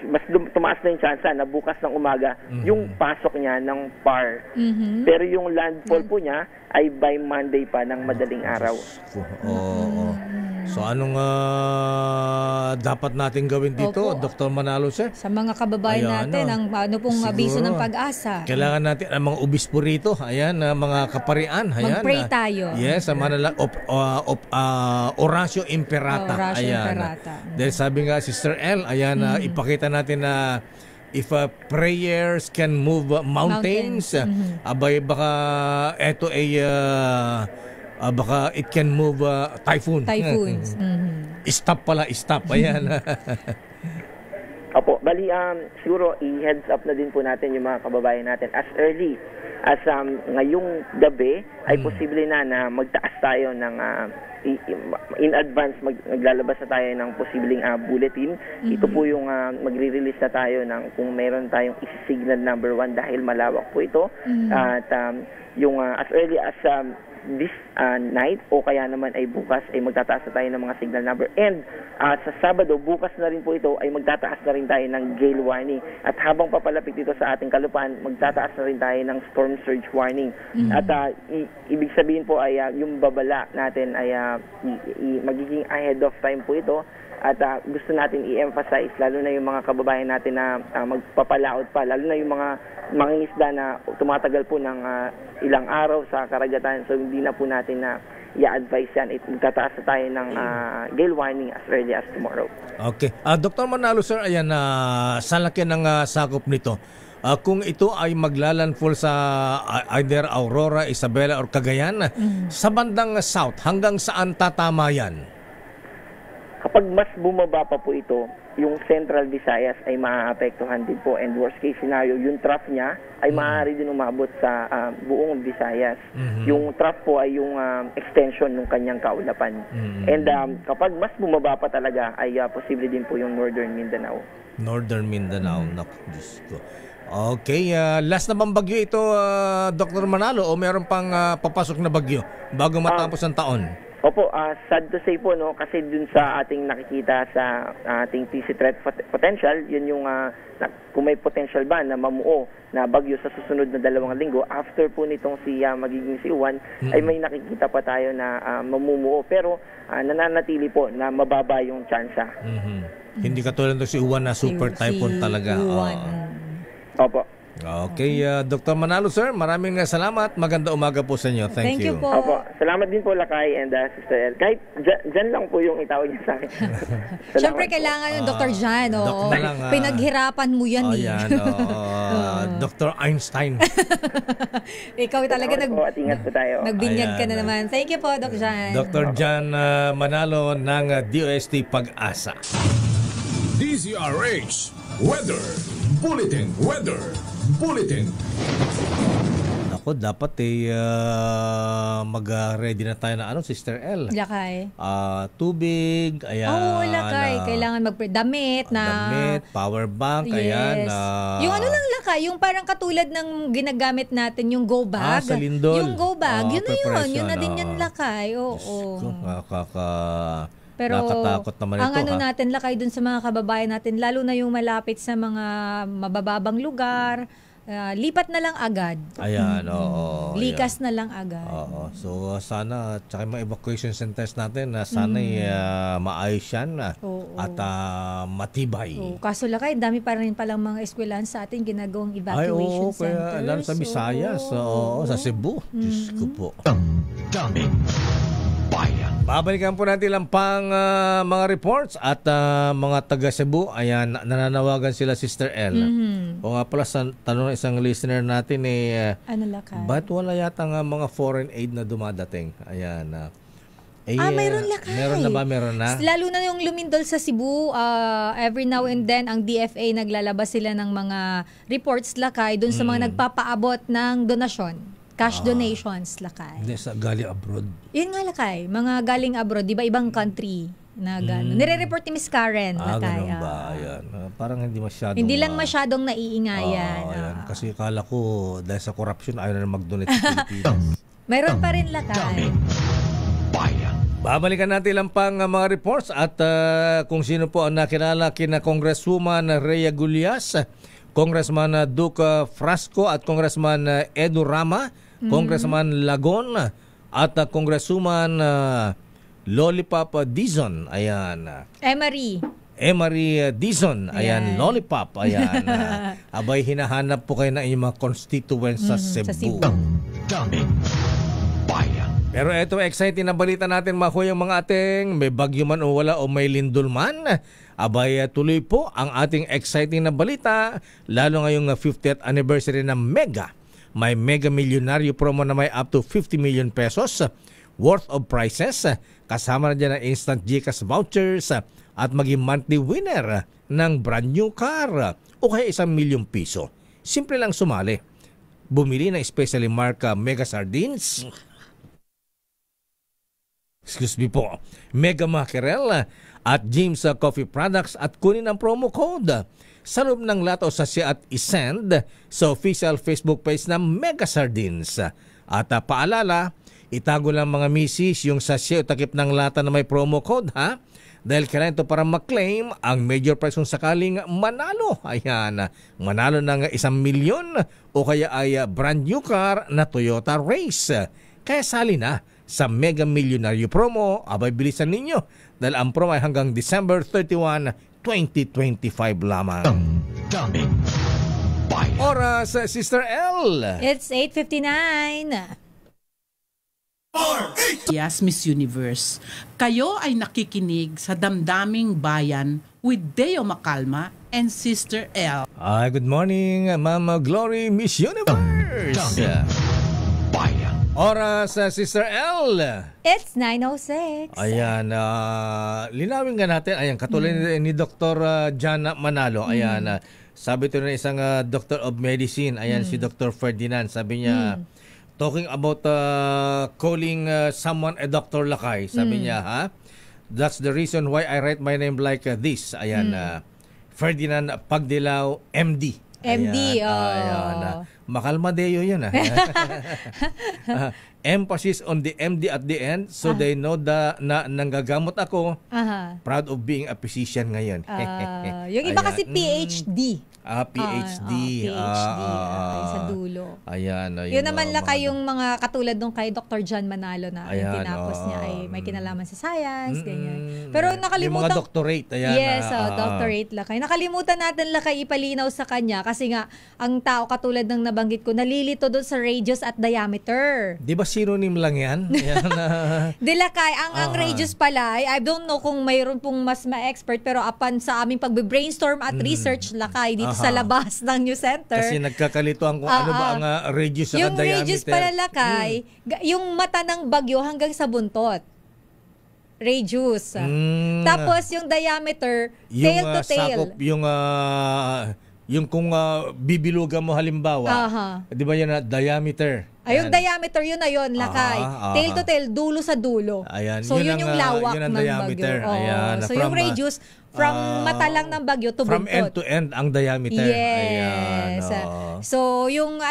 mas tumaas na yung chance na bukas ng umaga yung pasok niya ng PAR. Pero yung landfall po niya ay by Monday pa ng madaling araw. So anong dapat natin gawin dito, Dr. Manalo, sir? Sa mga kababayan natin, ang ano pong abiso ng pag-asa. Kailangan natin ang mga obispo rito, mga kaparian. Mag-pray tayo. Yes, sa Horacio Imperata. Horacio Imperata. Dahil sabi nga, Sister L, ipakita natin na if prayers can move mountains, abay baka eto ay baka it can move typhoons. Stop pala, stop. Ayan. Opo, bali siguro i-heads up na din po natin yung mga kababayan natin as early as ngayong gabi ay posible na magtaas tayo ng in advance maglalabas na tayo ng posibleng bulletin. Ito po yung magre-release na tayo ng kung meron tayong isi-signal number 1 dahil malawak po ito. At yung as early as this night o kaya naman ay bukas ay magtataas na tayo ng mga signal number. And sa Sabado, bukas na rin po ito ay magtataas na rin tayo ng gale warning. At habang papalapit dito sa ating kalupaan, magtataas na rin tayo ng storm surge warning. At ibig sabihin po ay yung babala natin ay magiging ahead of time po ito. At gusto natin i-emphasize, lalo na yung mga kababayan natin na magpapalaot pa, lalo na yung mga mangingisda na tumatagal po ng ilang araw sa karagatan. So hindi na po natin na i-advise yan. Magtataas na tayo ng gale warning as early as tomorrow. Okay. Dr. Manalo, sir, ayan, sa laki ng sakop nito, kung ito ay maglalandfall sa either Aurora, Isabela or Cagayan, sa bandang south, hanggang saan tatama yan? Kapag mas bumaba pa po ito, yung Central Visayas ay maaapektuhan din po. And worst case scenario, yung trough niya ay maaari din umabot sa buong Visayas. Yung trough po ay yung extension ng kanyang kaulapan. And kapag mas bumaba pa talaga, ay posible din po yung Northern Mindanao. Northern Mindanao. Naku, Diyos ko. Okay, last na bang bagyo ito, Dr. Manalo, o meron pang papasok na bagyo bago matapos ang taon? Opo, sad to say po, no, kasi dun sa ating nakikita sa ating TC threat potential, yun yung kung may potential ba na mamuo na bagyo sa susunod na 2 linggo, after po nitong magiging si Juan, ay may nakikita pa tayo na mamumuo. Pero nananatili po na mababa yung tsansa. Hindi katulad ng si Juan na super typhoon talaga. Opo. Okay, Dr. Manalo, sir, maraming salamat. Maganda umaga po sa inyo. Thank you. Po. Opo. Salamat din po, Lakay and Sister El. Kahit dyan lang po yung itawag niya sa akin. Siyempre, kailangan yung Dr. Jan. Pinaghirapan mo yan. Dr. Einstein. Ikaw talaga ingat po tayo. Nagbinyag ka na naman. Thank you po, Dr. Jan. Dr. Jan Manalo ng DOST Pag-asa. DZRH Weather Bulletin. Nako, dapat mag-ready na tayo na Sister L. Lakay. Tubig, ayan. Oo, lakay. Kailangan damit na... Damit, power bank, yes. ayan. Yung ano lang lakay, yung parang katulad ng ginagamit natin, yung go bag. Sa lindol. Yung go bag, yun na yun. Yun na din yung lakay. Oo. Pero nakatakot naman ang ito, natin lakay dun sa mga kababayan natin, lalo na yung malapit sa mga mabababang lugar, lipat na lang agad. Ayan, oo. Likas na lang agad. Oo. So sana, tsaka yung mga evacuation centers natin, sana maayos yan at matibay. Kaso lakay, dami pa rin palang mga eskwelahan sa atin ginagawang evacuation centers. Kaya lalo sa Visayas, sa Cebu. Diyos ko po. Daming bayan. Babalikan po natin lang pang mga reports at mga taga Cebu. Ayan, nananawagan sila Sister L. O nga pala, tanong ng isang listener natin ano lakay? Ba't wala yata nga mga foreign aid na dumadating? Ayan. Mayroon lakay. Meron na ba? Meron na? Lalo na yung lumindol sa Cebu, every now and then, ang DFA naglalabas sila ng mga reports lakay dun sa mga nagpapaabot ng donasyon. Cash donations, lakay. Hindi, sa galing abroad. Yun nga, lakay. Mga galing abroad, di ba ibang country na gano'n. Nire-report ni Miss Karen, lakay. Ganun ba? Ayan. Parang hindi masyadong... Hindi lang masyadong naiingayan. Ayan. Kasi kala ko, dahil sa corruption, ayaw na mag-donate sa Pilipinas. Mayroon pa rin, lakay. Babalikan natin lang pang mga reports at kung sino po ang nakilala kina Congresswoman Rhea Gullias, Congressman Duke Frasco at Congressman Edu Rama, Congressman Lagon at Congresswoman Lollipop Dizon. Ayan. Emery Dizon. Ayan, Lollipop. Ayan. Abay, hinahanap po kayo ng inyong mga constituents sa Cebu. Daming bayan. Pero ito, exciting na balita natin mga ating may bagyo man o wala o may lindol man. Abay, tuloy po ang ating exciting na balita, lalo ngayong 50th anniversary ng Mega. May Mega Milyonaryo promo na may up to 50 million pesos worth of prizes. Kasama na dyan ang instant GCash vouchers at maging monthly winner ng brand new car o kaya 1 milyong piso. Simple lang sumali. Bumili ng especially marka Mega Sardines, Mega Mackerel at James Coffee Products at kunin ang promo code sa loob ng lato sa siya at isend sa official Facebook page ng Mega Sardines. At paalala, itago lang mga misis yung sachet o takip ng lata na may promo code ha. Dahil kailangan ito para maklaim ang major prize kung sakaling manalo. Ayan, manalo ng 1 milyon o kaya ay brand new car na Toyota Race. Kaya sali na sa Mega Millionaire promo. Abay, bilisan ninyo dahil ang promo ay hanggang December 31, 2025 lamang. Daming bayan. Oras, Sister L. It's 8:59. Yes, Miss Universe. Kayo ay nakikinig sa Damdaming Bayan with Deo Macalma and Sister L. Good morning, Mama Glory, Miss Universe. Daming bayan. Oras, Sister L. It's 9:06. Ayan, linawin nga natin. Ayan, katulad ni Dr. Jana Manalo. Ayan, sabi ito ng isang Doctor of Medicine. Ayan, si Dr. Ferdinand. Sabi niya, talking about calling someone a Dr. Lakay. Sabi niya, that's the reason why I write my name like this. Ayan, Ferdinand Pagdilaw, MD. MD, ayan, Makalmadeo yun emphasis on the MD at the end so they know na nanggagamot ako. Proud of being a physician ngayon. Yung iba kasi PhD. PhD. Sa dulo. Ayan. Yun naman lang kayong mga katulad nung kay Dr. John Manalo na tinapos niya ay may kinalaman sa science, ganyan. Pero nakalimutan. Yung mga doctorate. Ayan, yes, doctorate lakay. Nakalimutan natin lakay ipalinaw sa kanya kasi nga ang tao katulad ng nabanggit ko nalilito doon sa radius at diameter. Di ba synonym lang yan? Di lakay. Ang radius pala, I don't know kung mayroon pong mas ma-expert pero upon sa aming pag-brainstorm at research lakay dito sa labas ng New Center. Kasi nagkakalituan kung ano ba ang radius at yung diameter. Yung radius pala lakay, yung mata ng bagyo hanggang sa buntot. Radius. Tapos yung diameter, tail to tail. Sakop, yung kung bibilugan mo halimbawa, di ba yun na diameter? Yung diameter, yun na yun, lakay. Tail to tail, dulo sa dulo. Ayan. So, yun yung lawak yun ang ng diameter. bagyo. Ayan. So, yung radius, from mata lang ng bagyo to from buntot. end to end ang diameter. Yes. Ayan. So, yung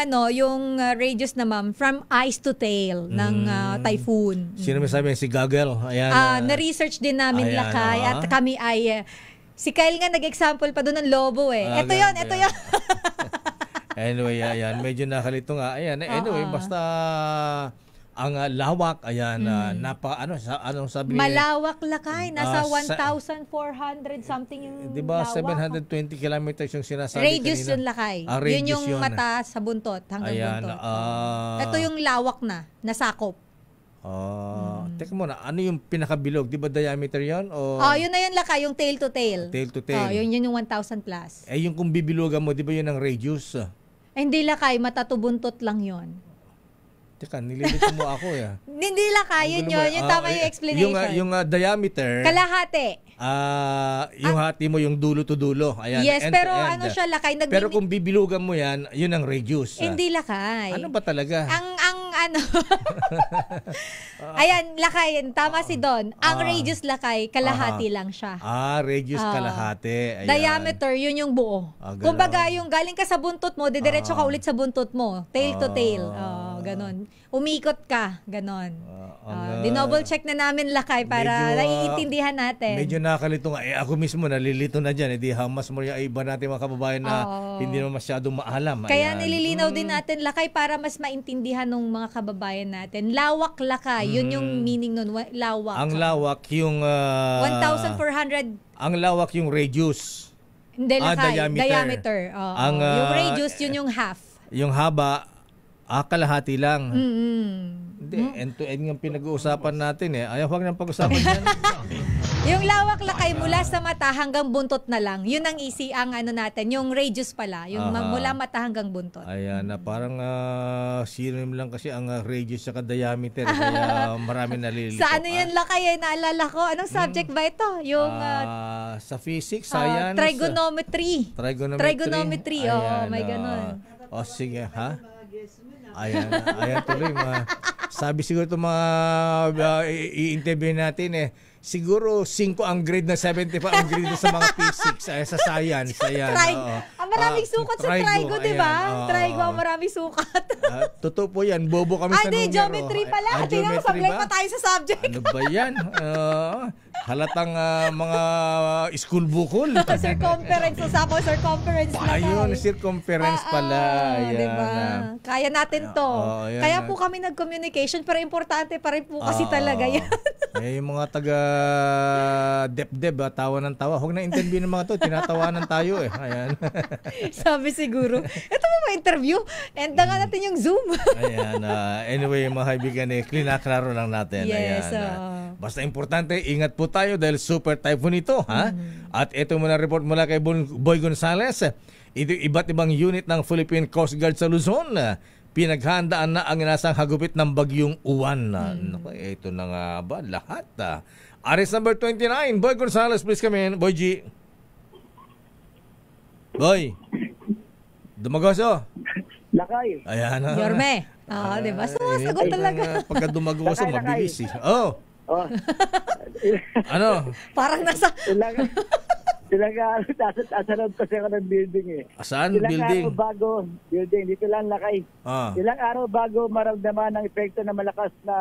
radius na ma'am, from eyes to tail ng typhoon. Sino may sabi? Si Gagel. Ayan. Na-research din namin, ayan, lakay. At kami ay, si Kyle nga nag-example pa doon ng lobo eh. Ito yun. Anyway, ayan, medyo nakalito nga. Ayan, anyway, basta ang lawak, ayan, anong sabi niya? Malawak, lakay. Nasa 1,400 something yung di ba, lawak. 720 kilometers yung sinasabi radius kanina. Yun, lakay. Radius yun yung mata sa buntot, hanggang ayan, buntot. Ito yung lawak na, nasakop. Teka muna, ano yung pinakabilog? Di ba diameter yun? Yun na yun, lakay, yung tail to tail. Tail to tail. Yun yung 1,000 plus. Yung kung bibilugan mo, di ba yun ang radius? Hindi, lakay, mata to buntot lang yun. Teka, nililito mo ako eh. Hindi, lakay, yun. Yung tama yung explanation. Yung diameter. Kalahati. Yung hati mo, yung dulo to dulo. Ayan, yes, end pero to end. ano siya, lakay. Pero kung bibilugan mo yan, yun ang radius. Hindi, lakay. Ano ba talaga? Ayan, lakay. Tama si Don. Ang radius, lakay, kalahati lang siya. Radius kalahati. Ayan. Diameter, yun yung buo. Kumbaga, yung galing ka sa buntot mo, didiretso ka ulit sa buntot mo. Tail to tail. Ganon. Umikot ka. Ganon. Dinoble check na namin, lakay, para naiintindihan natin. Medyo nakalito nga. Ako mismo, nalilito na dyan. Hindi hamas mo yung iba natin mga kababayan na hindi naman masyadong maalam. Kaya nililinaw din natin, lakay, para mas maintindihan ng mga kababayan natin. Lawak, lakay. Yun yung meaning nun. Lawak. Ang lawak yung 1,400. Ang lawak yung radius. Hindi, lakay. Diameter. Yung radius, yun yung half. Yung haba, kalahati lang. Hindi, end-to-end yung pinag-uusapan natin eh. Ayaw, huwag nang pag-usapan yan. Yung lawak, lakay, mula sa mata hanggang buntot na lang. Yun ang ang ano natin. Yung radius pala. Yung mula mata hanggang buntot. Ayan, parang synonym lang kasi ang radius sa diameter. Kaya marami nalilito. Sa ano yan, lakay? Naalala ko. Anong subject ba ito? Yung sa physics, science. Trigonometry. Trigonometry. May ganun. Sige, ha? Ayan tuloy. Sabi siguro itong mga i-interview natin siguro 5 ang grade na 75 ang grade sa mga physics, sa science. Ayan. Maraming sukat sa trigo, di ba? Trigo, maraming sukat. Totoo po yan. Bobo kami sa numero. Geometry pala. Tingnan mo, sablay pa tayo sa subject. Ano ba yan? Halatang mga school bukol. Circumference. Usapan circumference na tayo. Ayun, circumference pala. Diba? Kaya natin to. Kaya po kami nag-communication, pero importante pa rin po kasi talaga yan. Yung mga taga dep-dep, tawa ng tawa. Huwag na interview ng mga to. Tinatawanan tayo eh. Ayan. Sabi siguro, ito mo ma-interview? Enda nga natin yung Zoom. Ayan. Anyway, mga kaibigan, klinaklaro lang natin. Yes. Basta importante, ingat po tayo dahil super typhoon ito. At ito muna report mula kay Boy Gonzales. Ito iba't ibang unit ng Philippine Coast Guard sa Luzon. Pinaghandaan na ang inasang hagupit ng bagyong Uwan. Ito na nga ba lahat? Aris number 29, Boy Gonzales, please come in. Boy G. Boy. Dumagoso. Lakay. Ayan. Yorme. Diba? Sumasagot talaga. Pagka dumagoso, mabilis eh. Ano? Parang nasa... Ilang asanod kasi ako ng building eh. Saan building? Ilang araw bago, building, dito lang lakay. Ilang araw bago maramdaman ang epekto ng malakas na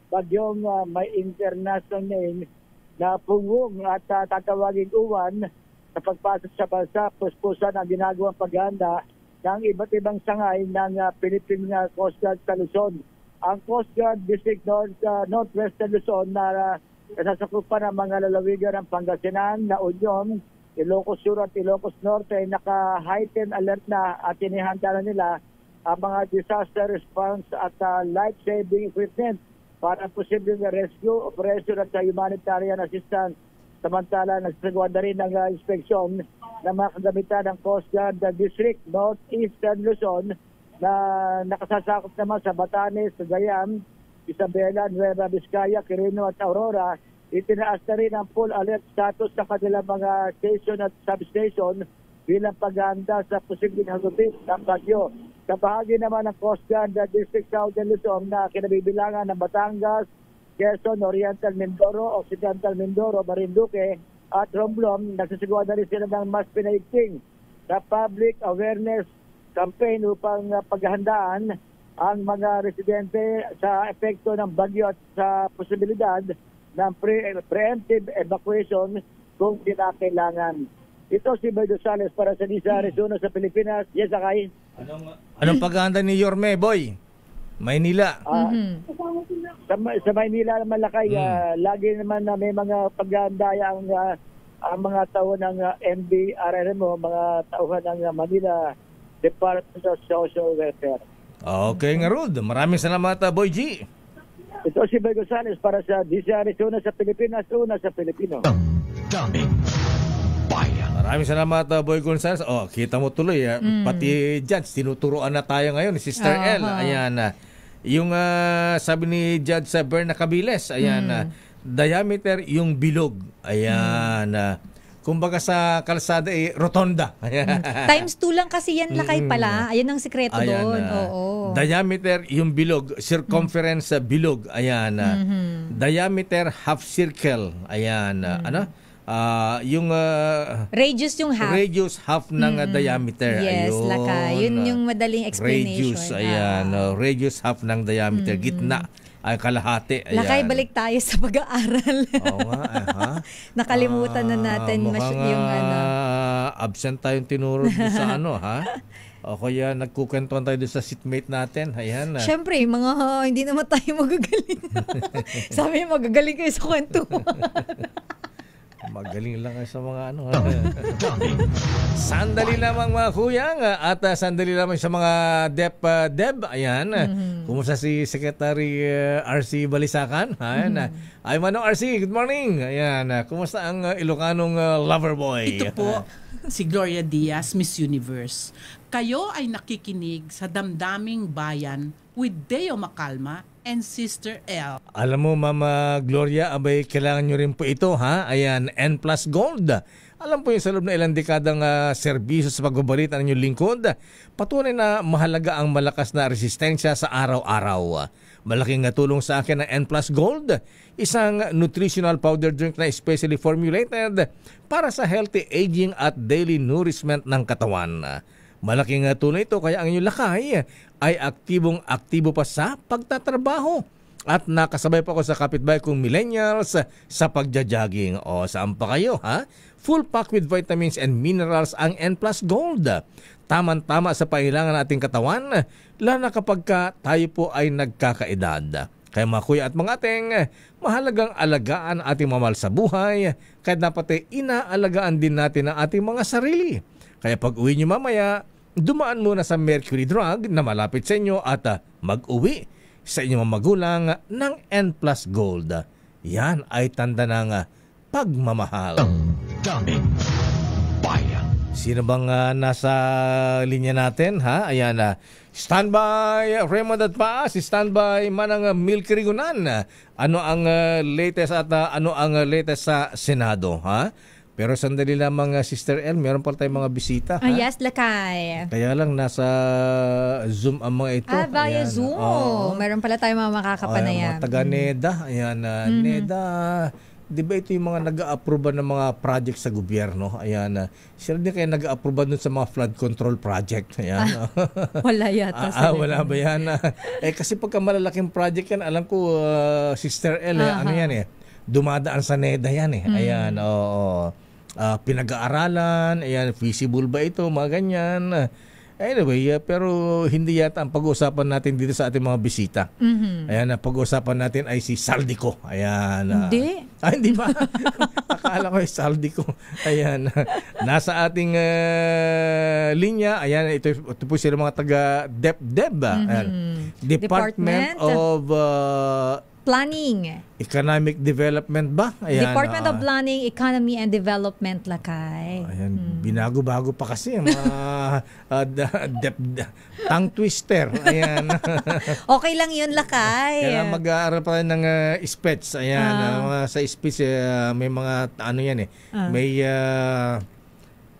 bagyong may international name na pungong at tatawaging Uwan sa pagpasok sa bansa, puspusan ang ginagawang paghahanda ng iba't ibang sangay ng Philippine Coast Guard sa Luzon. Ang Coast Guard District Northwestern Luzon na nasasakupan ng mga lalawigan ng Pangasinan, La Union, Ilocos Sur at Ilocos Norte ay naka-heightened alert na at inihanda na nila ang mga disaster response at life-saving equipment para posibleng rescue operation at humanitarian assistance. Samantala, nagsagawa na rin ng inspeksyon ng mga kagamitan ng Coast Guard District Northeastern Luzon na nakasasakop naman sa Batanes, Cagayan, Isabela, Nueva Vizcaya, Quirino at Aurora. Itinaas na rin ang full alert status sa kanilang mga station at substation bilang paghahanda sa posibleng hagupit ng bagyo. Sa bahagi naman ng Coast Guard District Southern Luzon na kinabibilangan ng Batangas, Quezon, Oriental Mindoro, Occidental Mindoro, Marinduque at Romblon, nagsasagawa na rin sila ng mas pinaigting sa public awareness campaign upang paghahandaan ang mga residente sa epekto ng bagyo at sa posibilidad ng preemptive evacuation kung kinakailangan. Ito si Boy Gonzales para sa Nisa Arizona sa Pilipinas. Yes, Akay. Anong paghahanda ni Yorme, Boy? Maynila. Sa Maynila naman, Lakay, lagi naman na may mga paghahandaya ang mga tao ng MBRRMO, mga tauhan ng Manila Department of Social Welfare. Okay nga, Rod. Maraming salamat, Boy G. Ito si Boy Gonzales para sa Nisa Arizona sa Pilipinas, una sa Pilipino. Daming bayan. Maraming salamat, Boy Gonzales. Oh, kita mo tuloy, pati Judge, tinuturoan na tayo ngayon, Sister L. Ayan, yung sabi ni Judge Berna Cabiles, ayan, diameter yung bilog. Ayan, kumbaga sa kalsada rotonda. Ayan. Times 2 lang kasi yan, Lakay pala. Ayun ang sikreto doon. Oo. Diameter yung bilog, circumference bilog. Ayan. Diameter half circle. Ayan. Ano? Yung radius yung half. Radius half ng diameter. Yes, ayun. Lakay. Yun yung madaling explanation. Radius, ayan. Radius half ng diameter. Gitna ay kalahati. Ayan. Lakay, balik tayo sa pag-aaral. Oo nga. Nakalimutan na natin yung absent tayong tinuro sa ha? O kaya nagkukwentuhan tayo sa seatmate natin. Ayan. Siyempre, hindi naman tayo magagaling. Sabi niya, magagaling kayo sa kwento. Magaling lang sa mga Sandali lamang mga kuyang at sandali lamang sa mga Deb. Ayan. Kumusta si Secretary RC Balisacan? Ayan. Ay Manong RC, good morning. Ayan. Kumusta ang Ilocanong lover boy? Ito po, si Gloria Diaz, Miss Universe. Kayo ay nakikinig sa Damdaming Bayan with Deo Macalma and Sister L. Alam mo, Mama Gloria, abay, kailangan nyo rin po ito, ha? Ayan, N Plus Gold. Alam po yung sa loob na ilang dekadang serbisyo sa pagbabalita ng inyong lingkod, patunay na mahalaga ang malakas na resistensya sa araw-araw. Malaking tulong sa akin ang N Plus Gold, isang nutritional powder drink na especially formulated para sa healthy aging at daily nourishment ng katawan. Malaking tulong ito kaya ang inyong lakay ay aktibong-aktibo pa sa pagtatrabaho. At nakasabay pa ako sa kapitbahay kong millennials sa pagja-jogging. O saan pa kayo, ha? Full pack with vitamins and minerals ang N Plus Gold. Taman-tama sa pangailangan ng ating katawan, lalo na kapag tayo po ay nagkakaedad. Kaya mga kuya at mga ateng, mahalagang alagaan ating mamahal sa buhay, kaya dapat inaalagaan din natin ang ating mga sarili. Kaya pag uwi nyo mamaya, dumaan muna sa Mercury Drug na malapit sa inyo at mag-uwi sa inyong mga magulang ng N Plus Gold. Yan ay tanda ng pagmamahal. Daming bayan. Sino bang nasa linya natin, ha? Ayan, standby Raymond at Paas, standby Manang Milky Rigunan. Ano ang latest at ano ang latest sa Senado, ha? Pero sandali lamang, Sister L, meron pa tayong mga bisita. Yes, Lakay. Kaya lang, nasa Zoom ang mga ito. Via ayan, Zoom. Meron pala tayong mga makakapanayam. Mga taga-NEDA. Ayan, NEDA, di ba ito yung mga nag-a-approve ng mga project sa gobyerno? Ayan, sila din kaya nag-a-approve dun sa mga flood control project. Ayan. Wala yata. Wala ba yan? Kasi pagka malalaking project yan, alam ko, Sister L, ano yan dumadaan sa NEDA yan Ayan, pinag-aaralan, ayan, feasible ba ito, mga ganyan. Anyway, pero hindi yata ang pag-uusapan natin dito sa ating mga bisita. Ayan, ang pag-uusapan natin ay si Saldico. Ayan. Hindi. Hindi ba? Akala ko ay Saldico. Ayan. Nasa ating linya, ayan, ito po sila mga taga-DepDep. Department of Planning. Economic Development ba? Ayan, Department of Planning, Economy and Development, Lakay. Ayan, binago-bago pa kasi mga tongue twister. Ayan. Okay lang yun, Lakay. Kaya mag-aaral pa rin ng speech. Ayan, sa speech may mga ano yan may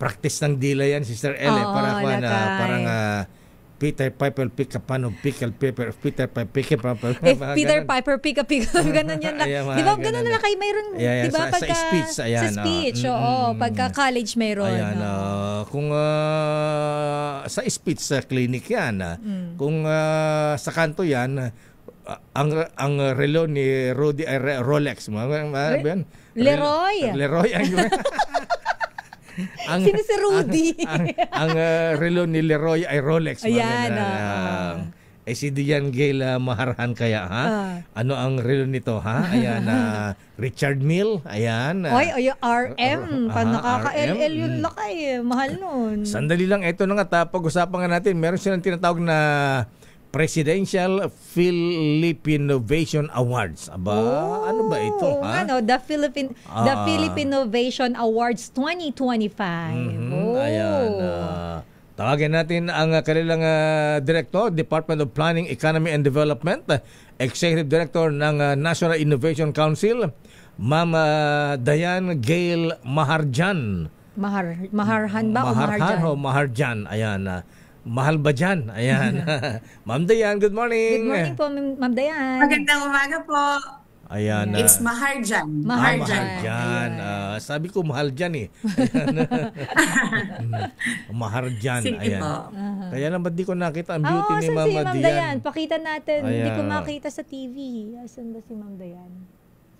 practice ng dila yan, Sister Elle. Parang Peter Piper pick a pan of pickled pepper. Peter Piper pick a pan. If Peter Piper pick a ganun yan. Di ba ganun na kayo mayroon? Di ba sa speech. Ayan, sa speech, pagka college mayroon. Ayan, kung sa speech sa clinic yan, kung sa kanto yan, ang relo ni Rolex. Leroy sino si Rudy? ang relo ni Leroy ay Rolex. Ayan. Si Diane Gale Maharhan kaya, ha? Ano ang relo nito, ha? Ayan, Richard Mille. Ayan. RM. Nakaka-LL yun lakay. Mahal nun. Sandali lang. Ito na nga. Pag-usapan nga natin. Meron silang tinatawag na Presidential Philippinnovation Awards. Ano ba ito? The Philippinnovation Awards 2025. Ayan. Tawagin natin ang kanilang Director, Department of Planning, Economy and Development, Executive Director ng National Innovation Council, Ma'am Diane Gale Maharjan. Maharhan ba o Maharjan? Maharjan. Ayan. Mahal ba dyan? Ayan. Ma'am Dayan, good morning. Good morning po, Ma'am Dayan. Magandang umaga po. Ayan. It's Maharjan. Maharjan. Sabi ko mahal dyan eh. Maharjan. Ayan. Kaya lang ba't di ko nakita ang beauty ni Ma'am Dayan? Dayan? Pakita natin. Hindi ko makita sa TV. Asan ba si Ma'am Dayan?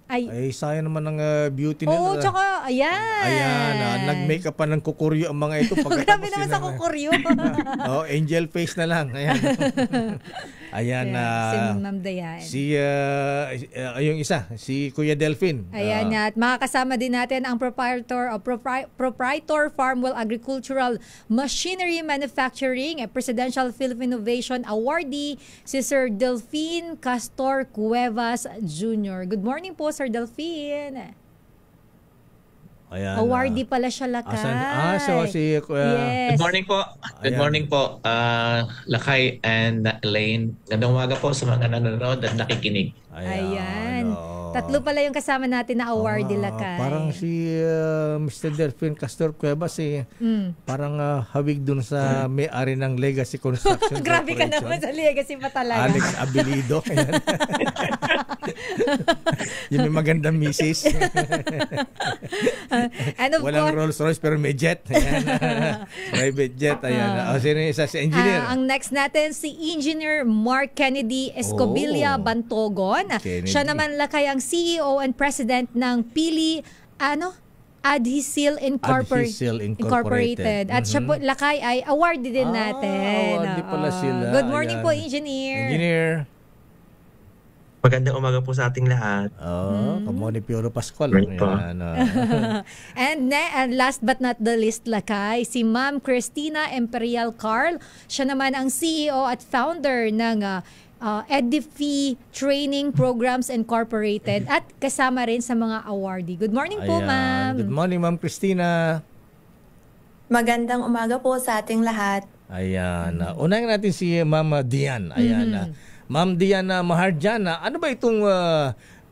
Ay, sayang naman ang beauty nila. Oo, tsaka, ayan. Nag-makeup pa ng kukuryo ang mga ito. Grabe naman sa kukuryo. Angel face na lang. Ayan. Ayan. Si Ma'am Dayan. Yung isa, si Kuya Delphin. Ayan, at makakasama din natin ang Proprietor Farmwell Agricultural Machinery Manufacturing, Presidential Philippinnovation Awardee, si Sir Delphin Castor Cuevas Jr. Good morning po, Sir Delphin. Ayan, awardee pala siya, Lakay. Yes. Good morning po. Good morning po, Lakay and Elaine. Gandang umaga po sa mga nanonood at nakikinig. Ayan. Tatlo pala yung kasama natin na awardee, Lakay. Parang si Mr. Delphin Castor Cuevas parang hawig dun sa may-ari ng Legacy Construction Grabe ka naman sa Legacy pa talaga. Alex Abilido. Yung may magandang misis. Walang Rolls Royce pero may jet. Private jet. Ayan. Sino yung isa? Si engineer. Ang next natin, si Engineer Mark Kennedy Escobilla Bantogon. Siya naman, Lakay, ang CEO and President ng Pili Adhisil Incorporated. At siya po, Lakay, ay awardee din natin. Awardee pala sila. Good morning po, Engineer. Magandang umaga po sa ating lahat. Kamoni Piolo Pascual. And last but not the least, Lakay, si Ma'am Christina Imperial Carl. Siya naman ang CEO at founder ng Edifi Training Programs Incorporated at kasama rin sa mga awardee. Good morning po, Ma'am. Good morning, Ma'am Christina. Magandang umaga po sa ating lahat. Ayan. Unahin natin si Ma'am Dian. Ayan. Ma'am Diana Maharjana, ano ba itong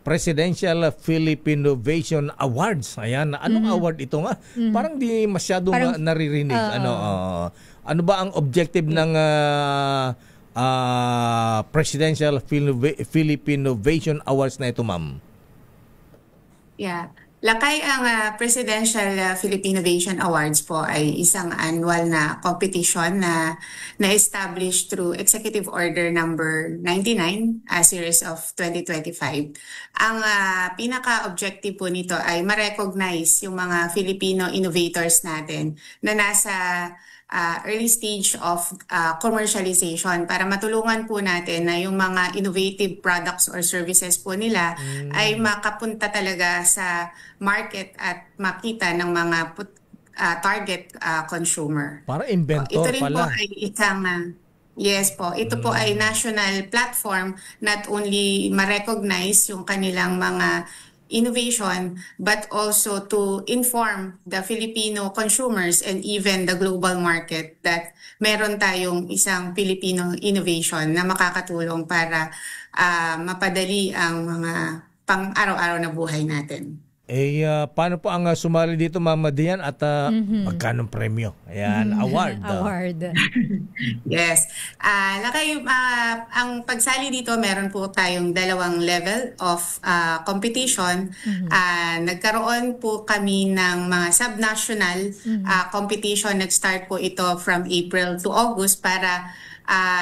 Presidential Philippinnovation Awards? Ayan, anong award ito nga? Parang di masyadong naririnig. Ano ba ang objective ng Presidential Philippinnovation Awards na ito, ma'am? Yeah. Lakay, ang Presidential Philippinnovation Awards po ay isang annual na competition na na-establish through Executive Order number 99, series of 2025. Ang pinaka-objective po nito ay ma-recognize yung mga Filipino innovators natin na nasa early stage of commercialization para matulungan po natin na yung mga innovative products or services po nila ay makapunta talaga sa market at makita ng mga target consumer. Para inventor ito rin pala. Po ay isang yes po, ito po ay national platform, not only ma-recognize yung kanilang mga innovation, but also to inform the Filipino consumers and even the global market that meron tayong isang Filipino innovation na makakatulong para mapadali ang mga pang-araw-araw na buhay natin. Paano po ang sumali dito, Ma'am Dian, at magkano premyo? Ayan, award. Award. Yes. Lakay, ang pagsali dito, meron po tayong 2 level of competition. Nagkaroon po kami ng mga subnational competition. Nag-start po ito from April to August para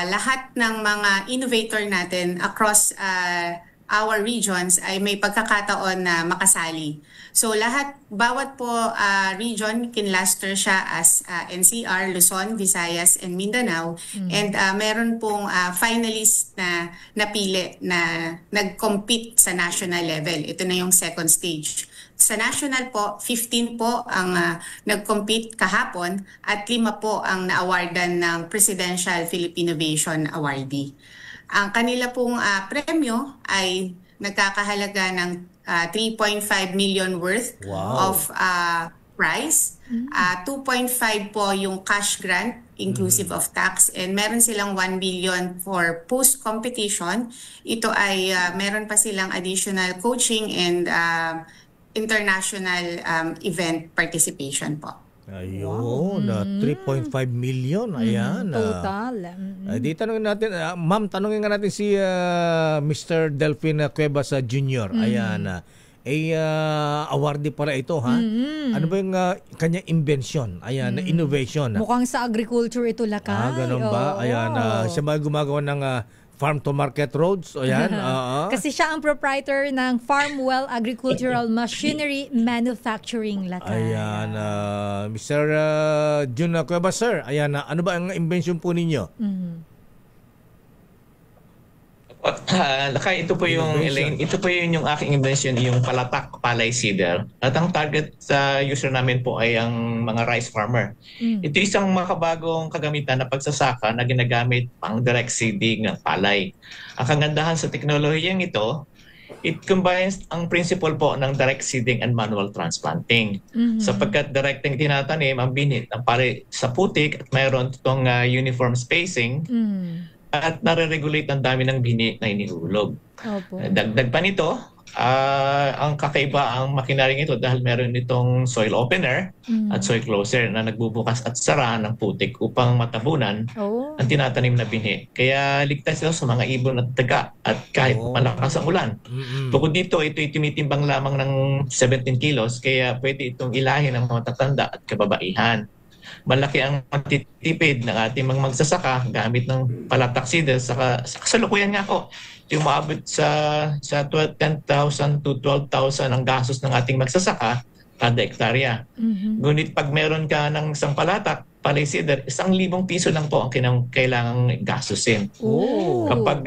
lahat ng mga innovator natin across our regions ay may pagkakataon na makasali. So bawat po region, kinluster siya as NCR, Luzon, Visayas, and Mindanao. And meron pong finalists na napili na nag-compete sa national level. Ito na yung second stage. Sa national po, 15 po ang nag-compete kahapon at 5 po ang na-awardan ng Presidential Philippine Innovation Awardee. Ang kanila pong premyo ay nagkakahalaga ng 3.5 million worth of prize. 2.5 po yung cash grant inclusive of tax, and meron silang 1 billion for post-competition. Ito ay meron pa silang additional coaching and international event participation po. Ayun, 3.5 million. Ayan. Total. Di tanungin natin, ma'am, tanungin nga natin si Mr. Delphin Cuevas Jr. Ayan. Awardee pala ito, ha? Ano ba yung kanyang invention? Ayan, innovation. Mukhang sa agriculture ito, Lakay. Ganun ba? Ayan, siya ba gumagawa ng farm to market roads? O yan. Kasi siya ang proprietor ng Farmwell Agricultural Machinery Manufacturing, Lakay. Ayan, Mr. Jun Cuevas, sir. Ayan, ano ba ang invention po ninyo? Lakay, ito po yung Elaine, ito po yung aking invention, yung palatak palay seeder. At ang target sa user namin po ay ang mga rice farmer. Ito isang makabagong kagamitan na pagsasaka na ginagamit pang direct seeding ng palay. Ang kagandahan sa teknolohiyang ito, it combines ang principle po ng direct seeding and manual transplanting. Sapagkat directing tinatanim ang binhi ng palay sa putik at mayroon itong uniform spacing. At nare-regulate ang dami ng bini na inihulog. Dagdag pa nito, ang kakaiba ang makinaring ito dahil meron itong soil opener at soil closer na nagbubukas at sara ng putik upang matabunan ang tinatanim na binhi. Kaya ligtas ito sa mga ibon at daga at kahit malakas ang ulan. Bukod dito, ito tinitimbang lamang ng 17 kilos kaya pwede itong ilahin ng mga tatanda at kababaihan. Malaki ang matitipid ng ating mga magsasaka gamit ng palatak seeder. Sa kasalukuyan nga ako, yung maabot sa 10,000 to 12,000 ang gastos ng ating magsasaka kada hektarya. Ngunit pag meron ka ng isang palatak, palay seeder, 1,000 piso lang po ang kailangang gastusin. Kapag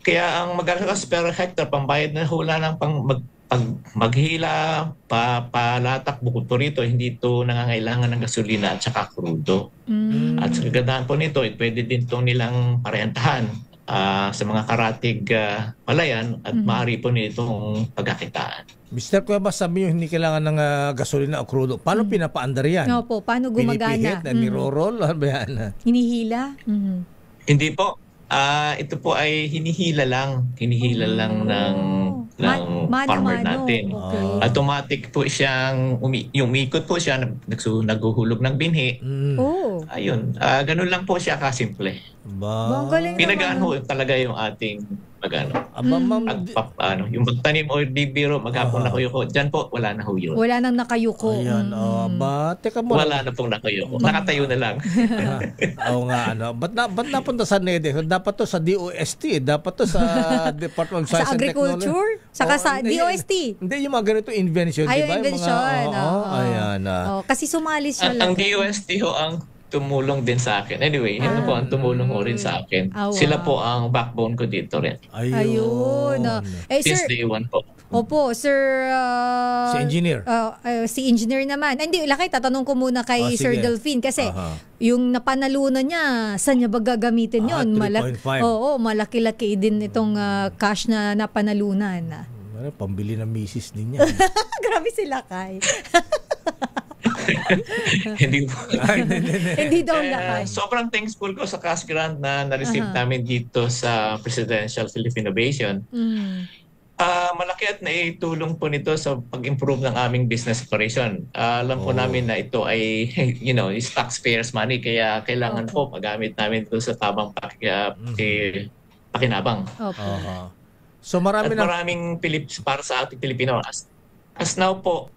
kaya ang mag-alas per hectare, pambayad na hula ng pag maghila, palatak, bukod po rito, hindi ito nangangailangan ng gasolina at saka krudo. At sa kagandahan po nito, pwede din itong nilang parehantahan sa mga karatig palayan at maaari po nitong pagkakitaan. Mr. Cuevas, sabi nyo hindi kailangan ng gasolina o krudo. Paano pinapaandar yan? Opo, paano gumagana? Pinipihit, nirorol? Ano ba yan? Hinihila? Hindi po. Ito po ay hinihila lang ng farmer natin. Automatic po siyang umikot po siya, naghuhulog ng binhi. Ayun, ganun lang po siya kasimple. Pinagaan ho talaga yung ating yung magtanim o bibiro, maghapon na kuyuko. Diyan po, wala na ho yun. Wala nang nakayuko. Ayan, teka mo. Wala na pong nakayuko. Nakatayo na lang. Oo nga, ba't napunta sa NEDE? Dapat to sa DOST. Dapat to sa Department of Science and Technology. Sa agriculture? Saka sa DOST? Hindi, yung mga ganito invention. Ay, diba? invention. Ayan. Kasi sumali siya lang. Ang DOST ho ang tumulong din sa akin. Anyway, ito po ang tumulong ko rin sa akin. Sila po ang backbone ko dito rin. Ayun. Since day one po. Opo, sir. Si engineer. Si engineer naman. Hindi, Lakay, tatanong ko muna kay Sir Delphin kasi yung napanalunan niya, saan niya ba gagamitin yun? 3.5. Malaki-laki din itong cash na napanalunan. Pambili ng misis din niya. Grabe si Lakay. Hindi po. Hindi daw Lakay. Sobrang thankful ko sa cash grant na na-receive namin dito sa Presidential Philippine Innovation. Malaki at naitulong po nito sa pag-improve ng aming business operation. Alam po namin na ito ay, is taxpayers' money, kaya kailangan po magamit namin ito sa tamang pakinabang. So maraming para sa ating Pilipino. As now po,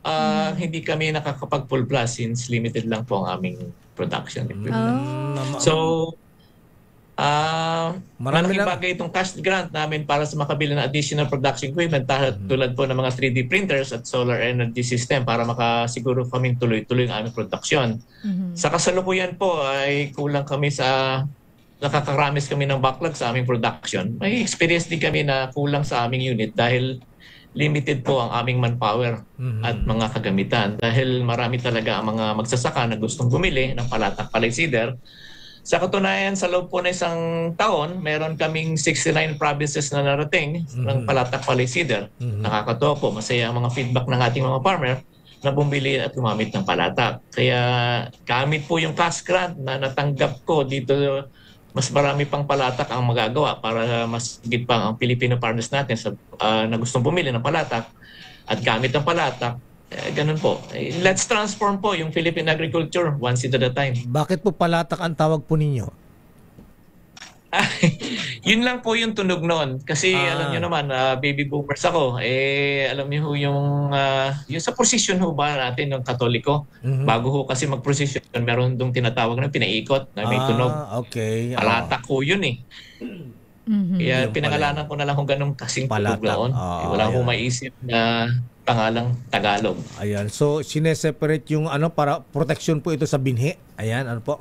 hindi kami nakakapag full blast since limited lang po ang aming production equipment. So, malaking bagay itong cash grant namin para sa makabili ng additional production equipment tulad po ng mga 3D printers at solar energy system para makasiguro kaming tuloy-tuloy ang aming production. Sa kasalukuyan po ay kulang kami nakakaramis kami ng backlog sa aming production. May experience din kami na kulang sa aming unit dahil limited po ang aming manpower at mga kagamitan dahil marami talaga ang mga magsasaka na gustong bumili ng palatak palay cider. Sa katunayan, sa loob po na isang taon, meron kaming 69 provinces na narating ng palatak palay cider. Nakakatuwa po, masaya ang mga feedback ng ating mga farmer na bumili at gumamit ng palatak. Kaya gamit po yung cash grant na natanggap ko dito, mas marami pang palatak ang magagawa para mas higit pa ang Filipino farmers natin na gustong bumili ng palatak at gamit ng palatak. Ganun po. Let's transform po yung Philippine agriculture one seed at a time. Bakit po palatak ang tawag po ninyo? Yun lang po yung tunog noon. Kasi alam nyo naman, baby boomers ako. Alam nyo yung sa procession ho ba natin ng Katoliko? Bago ho kasi mag-procession, meron dong tinatawag na pinaikot na may tunog. Okay. Palatak ho yun eh. Kaya pinangalanan ko na lang kung ganun kasing tunog noon. Wala akong maisip na pangalang Tagalog. Ayan. So, sineseparate yung para protection po ito sa binhi. Ayan, ano po?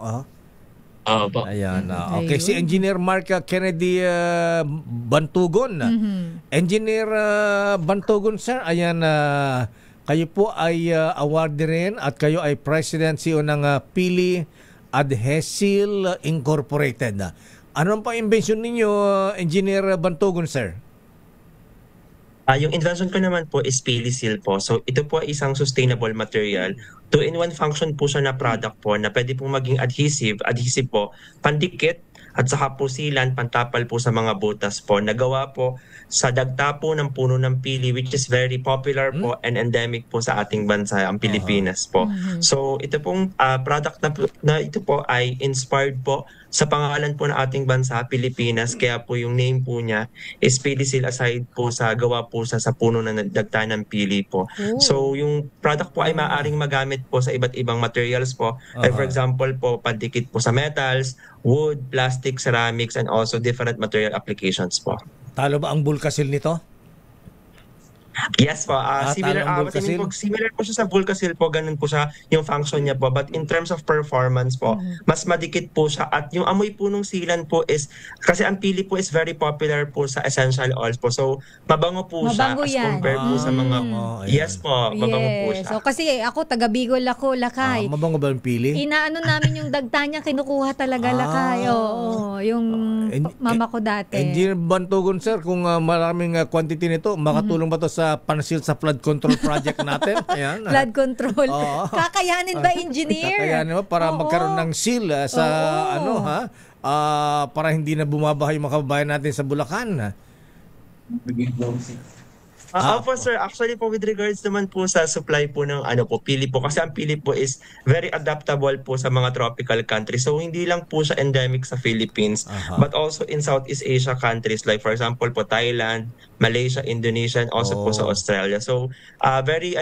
Ayan. Okay, si Engineer Mark Kennedy Bantugon. Engineer Bantugon, sir, ayan, kayo po ay awardee rin at kayo ay President CEO ng Pili Adhesil Incorporated. Ano pa invention ninyo, Engineer Bantugon, sir? Yung invention ko naman po is Pilisil po. So ito po ay isang sustainable material. 2-in-1 function po siya na product po na pwede pong maging adhesive po, pandikit at saka po sealant, pantapal po sa mga butas po. Nagawa po sa dagta po ng puno ng pili which is very popular po and endemic po sa ating bansa, ang Pilipinas po. So ito pong product na ito po ay inspired po sa pangalan po ng ating bansa, Pilipinas. Kaya po yung name po niya is Pilisil aside po sa gawa po sa puno na dagta ng pili po. So yung product po ay maaaring magamit po sa iba't ibang materials po. Like for example po, pandikit po sa metals, wood, plastic, ceramics, and also different material applications po. Talo ba ang Vulcasil nito? Yes po, similar po siya sa Vulcasil po, ganun po siya yung function niya po. But in terms of performance po, mas madikit po siya. At yung amoy po nung sealant po is, kasi ang pili po is very popular po sa essential oils po. So, mabango po siya as compared po sa mga... Yes po, mabango po siya. So, kasi ako, taga Bicol ako, Lakay. Mabango ba yung pili? Inaano namin yung dagta niya, kinukuha talaga, Lakay. Oo, yung mama ko dati. Engineer Bantugon, sir, kung maraming quantity nito, makatulong ba to sa pansil sa flood control project natin? Ayan. Flood control. Kakayanin ba, engineer? Kakayanin ba para magkaroon ng seal sa para hindi na bumabaha yung mga kababayan natin sa Bulacan? Opo sir, actually po with regards naman po sa supply po ng pili po, kasi ang pili po is very adaptable po sa mga tropical countries. So hindi lang po siya endemic sa Philippines, but also in Southeast Asia countries like for example po Thailand, Malaysia, Indonesia, and also po sa Australia. So very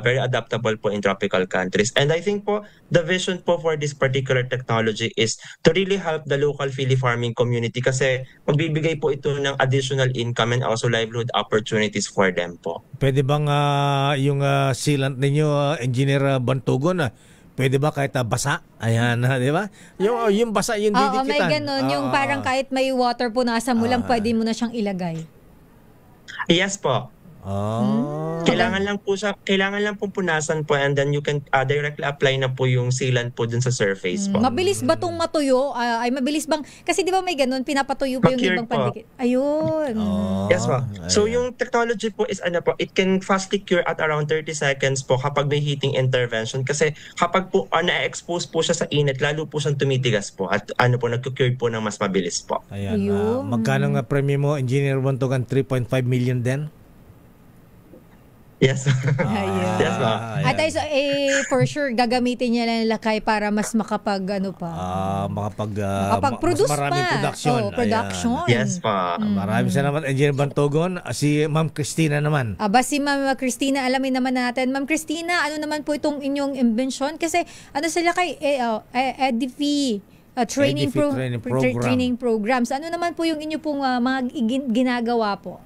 very adaptable po in tropical countries. And I think po the vision po for this particular technology is to really help the local Philly farming community, kasi magbibigay po ito ng additional income and also livelihood opportunities for them po. Pwede bang yung sealant ninyo, Engineer Bantugon, pwede ba kahit basa? Ayan, di ba? Yung basa, yung didikitan. Oo, may ganun. Yung parang kahit may water po nasa mo lang, pwede mo na siyang ilagay. Yes po. Kailangan lang po punasan po, and then you can directly apply na po yung sealant po dun sa surface po. Mabilis ba tong matuyo? Ay mabilis bang, kasi di ba may ganun, pinapatuyo po yung ibang pandikit? Ayun. Yes po. So yung technology po is it can fastly cure at around 30 seconds po kapag may heating intervention, kasi kapag po na-expose po siya sa init, lalo po siyang tumitigas po at nagku-cure po ng mas mabilis po. Ayan. Magkano nga premium mo, Engineer Bantugon? 3.5 million din? Yes. Ayun. Yes, ma'am. At ay, so, for sure, gagamitin niya lang lakay para mas makapag, makapag-produce mas maraming pa. production. Production. Yes, pa. Maraming salamat, Engineer Bantogon. Si Ma'am Christina naman. Aba, si Ma'am Christina, alamin naman natin. Ma'am Christina, ano naman po itong inyong invention? Kasi sila kay EDIFI, training programs. Ano naman po yung inyo pong mga ginagawa po?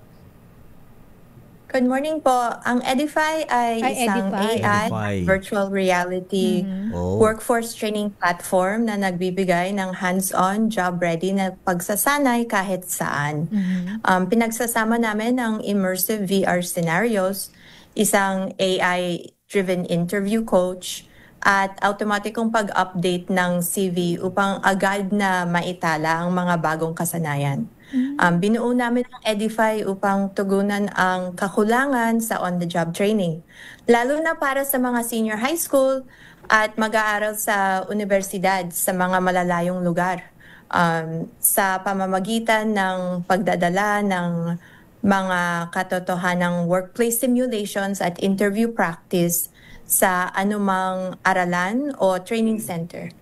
Good morning po. Ang Edify ay isang AI, virtual reality workforce training platform na nagbibigay ng hands-on, job-ready na pagsasanay kahit saan. Pinagsasama namin ang immersive VR scenarios, isang AI-driven interview coach, at automatikong pag-update ng CV upang agad na maitala ang mga bagong kasanayan. Binuo namin ang Edify upang tugunan ang kakulangan sa on-the-job training, lalo na para sa mga senior high school at mag-aaral sa universidad sa mga malalayong lugar, sa pamamagitan ng pagdadala ng mga katotohanang workplace simulations at interview practice sa anumang aralan o training center.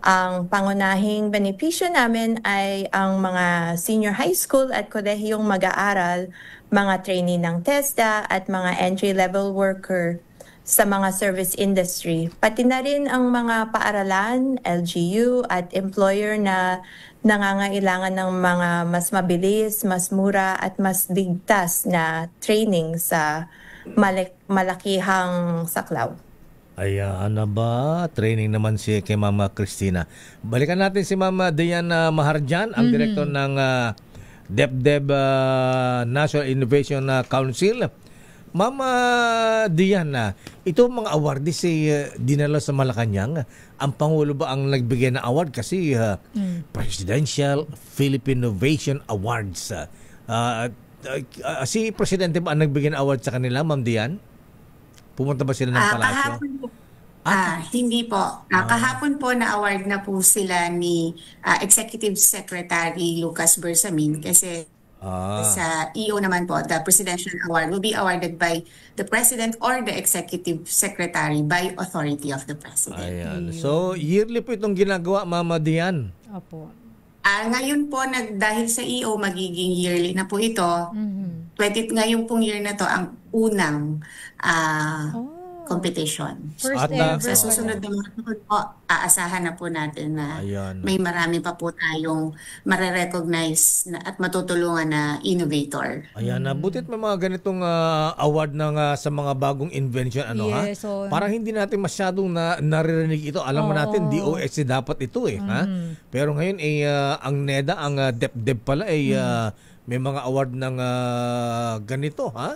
Ang pangunahing benepisyo namin ay ang mga senior high school at kolehiyong mag-aaral, mga trainee ng TESDA at mga entry-level worker sa mga service industry. Pati na rin ang mga paaralan, LGU at employer na nangangailangan ng mga mas mabilis, mas mura at mas ligtas na training sa malakihang saklaw. Ayan na ba? Training naman si kay Mama Christina. Balikan natin si Mama Diana Maharjan, ang director ng DepDev National Innovation Council. Mama Diana, ito mga awardees dinala sa Malacanang. Ang Pangulo ba ang nagbigay ng award? Kasi Presidential Philippine Innovation Awards. Si Presidente ba ang nagbigay ng award sa kanila, Ma'am Dian? Pumunta ba sila ng palasyo? Hindi po. Kahapon po na-award na po sila ni Executive Secretary Lucas Bersamin kasi sa EO naman po, the Presidential Award will be awarded by the President or the Executive Secretary by authority of the President. Ayan. So, yearly po itong ginagawa, Mama Dian? Opo. Ngayon po, dahil sa EO, magiging yearly na po ito. Ngayon pong year na to ang unang competition. First ever. Sa susunod na mga po, aasahan na po natin na may marami pa po tayong marirecognize at matutulungan na innovator. Ayan, butit may mga ganitong award sa mga bagong invention. Parang hindi natin masyadong naririnig ito. Alam mo natin, DOST dapat ito ha? Pero ngayon, ang NEDA, ang DepDev pala, may mga award ng ganito, ha?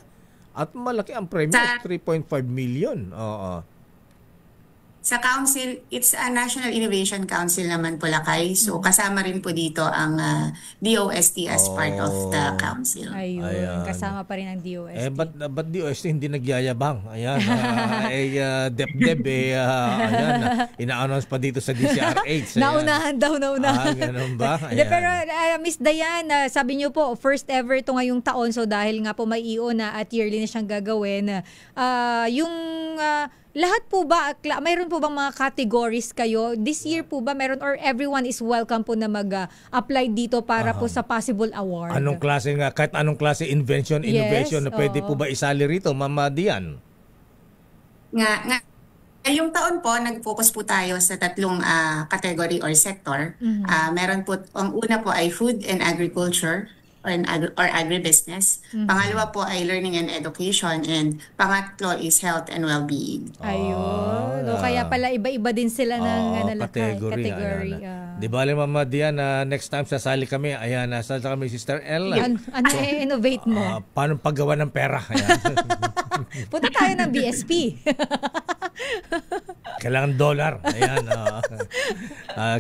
At malaki ang premium, 3.5 million. Sa council, it's a National Innovation Council naman po, Lakay. So kasama rin po dito ang DOST as part of the council. Ayun. Kasama pa rin ang DOST. Ba't DOST hindi nagyayabang? Ayan. DepDev, ayan. Ina-announce pa dito sa DCRH. Naunahan daw. Ganun ba? Pero Miss Diane, sabi niyo po, first ever ito ngayong taon. So dahil nga po may EO na at yearly na siyang gagawin, lahat po ba, mayroon po bang mga categories kayo? This year po ba meron or everyone is welcome po na mag-apply dito para po sa possible award? Kahit anong klase invention, innovation na pwede po ba isali rito, Mama Dian? Ngayong taon po, nag-focus po tayo sa tatlong category or sector. Meron po, ang una po ay food and agriculture, or agribusiness. Pangalawa po ay learning and education, and pangatlo is health and well-being. Ayun. Kaya pala iba-iba din sila ng category. Di ba alam, Mama Dian, next time sasali kami, ayan, sasali kami Sister L. Ano i-innovate mo? Paano paggawa ng pera? Punta tayo ng BSP. Kailangan dollar. Ayan.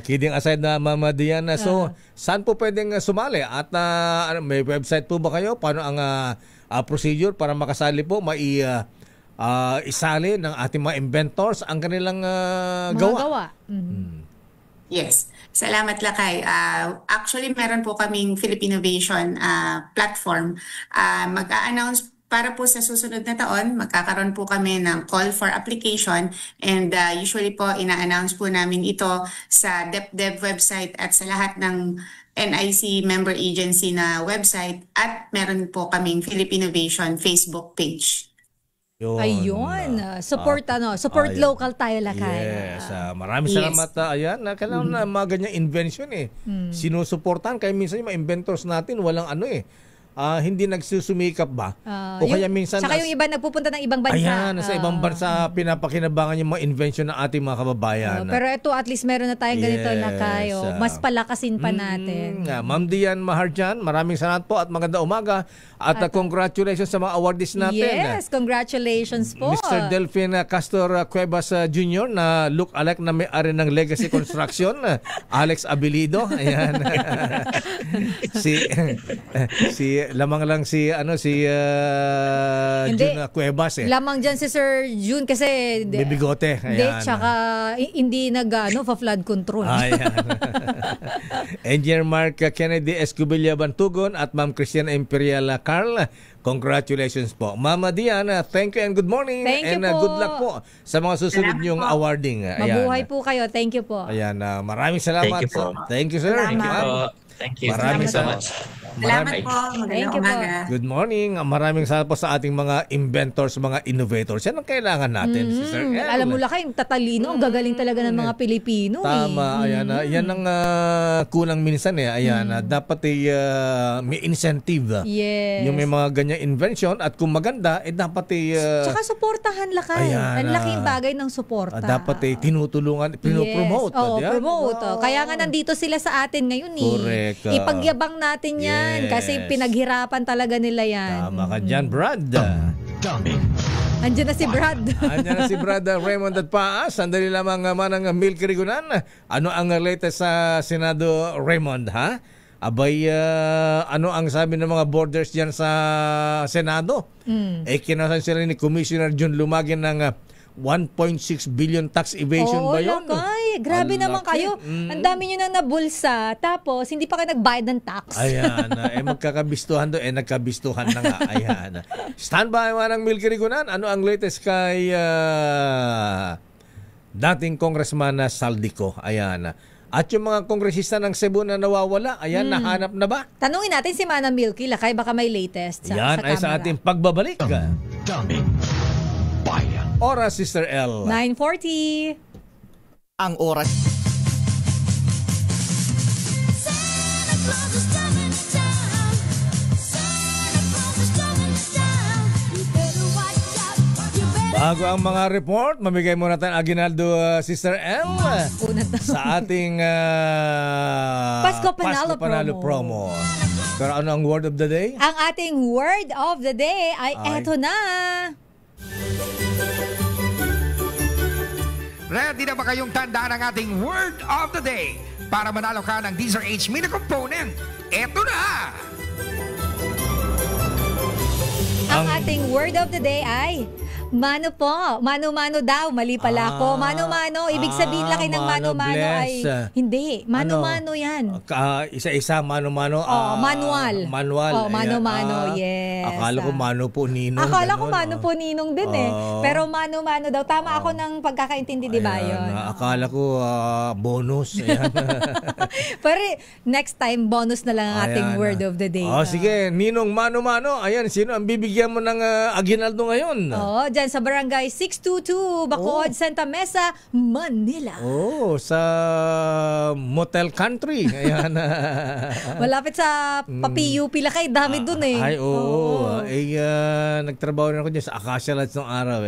Kidding aside na, Mama Dian. So, saan po pwedeng sumali? At may website po ba kayo? Paano ang procedure para makasali po? Isali ng ating mga inventors ang kanilang gawa. Yes. Salamat, Lakay. Actually, meron po kaming Philippine Innovation platform. Mag-a-announce para po sa susunod na taon, magkakaroon po kami ng call for application and usually po ina-announce po namin ito sa DepDev website at sa lahat ng NIC member agency na website at meron po kaming Philippinovation Facebook page. Ayun. Support support local tayo lakay. Yes. Maraming salamat. Ayan, kailangan na mga ganyang invention sinusuportahan kaya minsan yung mga inventors natin walang hindi nagsusumikap ba? O kaya minsan saka yung iba nagpupunta ng ibang bansa. Ayan, sa ibang bansa pinapakinabangan yung mga invention ng ating mga kababayan. Pero ito at least meron na tayong ganito na kayo. Mas palakasin pa natin. Ma'am Dian Maharjan, maraming salamat po at maganda umaga at congratulations sa mga awardees natin. Yes, congratulations po. Mr. Delphin Castor Cuevas Jr. na look-alike na may-ari ng Legacy Construction, Alex Abilido. Ayan. si lamang lang si Jun Cuevas Lamang dyan si Sir Jun kasi bibigote. Tsaka hindi flood control. Ayan. Engineer Mark Kennedy Escubilla Bantugon at Ma'am Christian Imperial Carl, congratulations po. Mama Diana, thank you and good morning. Thank you and po. Good luck po sa mga susunod niyong awarding. Mabuhay po kayo. Thank you po. Ayan, maraming salamat. Thank you po. Thank you, sir. Thank you po. Thank you. Maraming so much. Salamat po. Magandang umaga. Good morning. Maraming salamat po sa ating mga inventors, mga innovators. Yan ang kailangan natin, Sister El. Alam mo lang yung tatalino, ang gagaling talaga ng mga Pilipino. Tama. Ayan, yan ang kulang minsan. Ayan, dapat may incentive. Yes. Yung may mga ganyang invention at kung maganda, dapat tsaka suportahan lakay. Ang laking bagay ng suporta. Dapat tinutulungan, pinopromote. Yes. Promote. Kaya nga nandito sila sa atin ngayon. Correct. Ipagyabang natin yan. Kasi pinaghirapan talaga nila yan. Tama ka dyan, Brad. Andiyan na si Brad. Andiyan na si Brad Raymond at Paas. Sandali lamang manang Milky Rigunan. Ano ang latest sa Senado, Raymond, ha? Abay, ano ang sabi ng mga borders dyan sa Senado? Kinasan sila ni Commissioner John Lumagin ng 1.6 billion tax evasion ba yun? Grabe naman kayo. Ang dami nyo na nabulsa, tapos hindi pa kayo nagbayad ng tax. Ayan, magkakabistuhan doon, nagkabistuhan na nga. Ayan. Stand by manang Milky Rigunan. Ano ang latest kay dating Congressman Saldico? Ayan. At yung mga kongresista ng Cebu na nawawala, ayan, nahanap na ba? Tanungin natin si Manang Milky, lakay baka may latest sa yan ay sa ating pagbabalik. Daming bayan. Oras, Sister L. 9:40. Ang oras. Bago ang mga report, mamigay muna tayo Aguinaldo, Sister L, sa ating Pasko Panalo promo. Pero ano ang word of the day? Ang ating word of the day ay eto na. Ready na ba kayong tandaan ang ating word of the day para manalo ka ng DZRH Mini Component? Eto na! Ang ating word of the day ay mano po. Mano-mano daw. Mali pala ako. Mano-mano. Ibig sabihin laki ng mano-mano ay hindi. Mano-mano yan. Isa-isa, mano-mano. Manual. Manual. Mano-mano, yes. Akala ko mano po ninong. Akala ko mano po ninong din Pero mano-mano daw. Tama ako ng pagkakaintindi, di ba yun? Akala ko bonus. Pero next time, bonus na lang ang ating word of the day. Sige, ninong mano-mano. Ayan, sino ang bibigyan mo ng Aguinaldo ngayon? Dyan sa Barangay 622, Bacood, Santa Mesa, Manila. Sa Motel Country. Ayan. Malapit sa PUP Lakay, dami dun nagtrabaho rin ako dyan sa Acacia Lodge nung araw.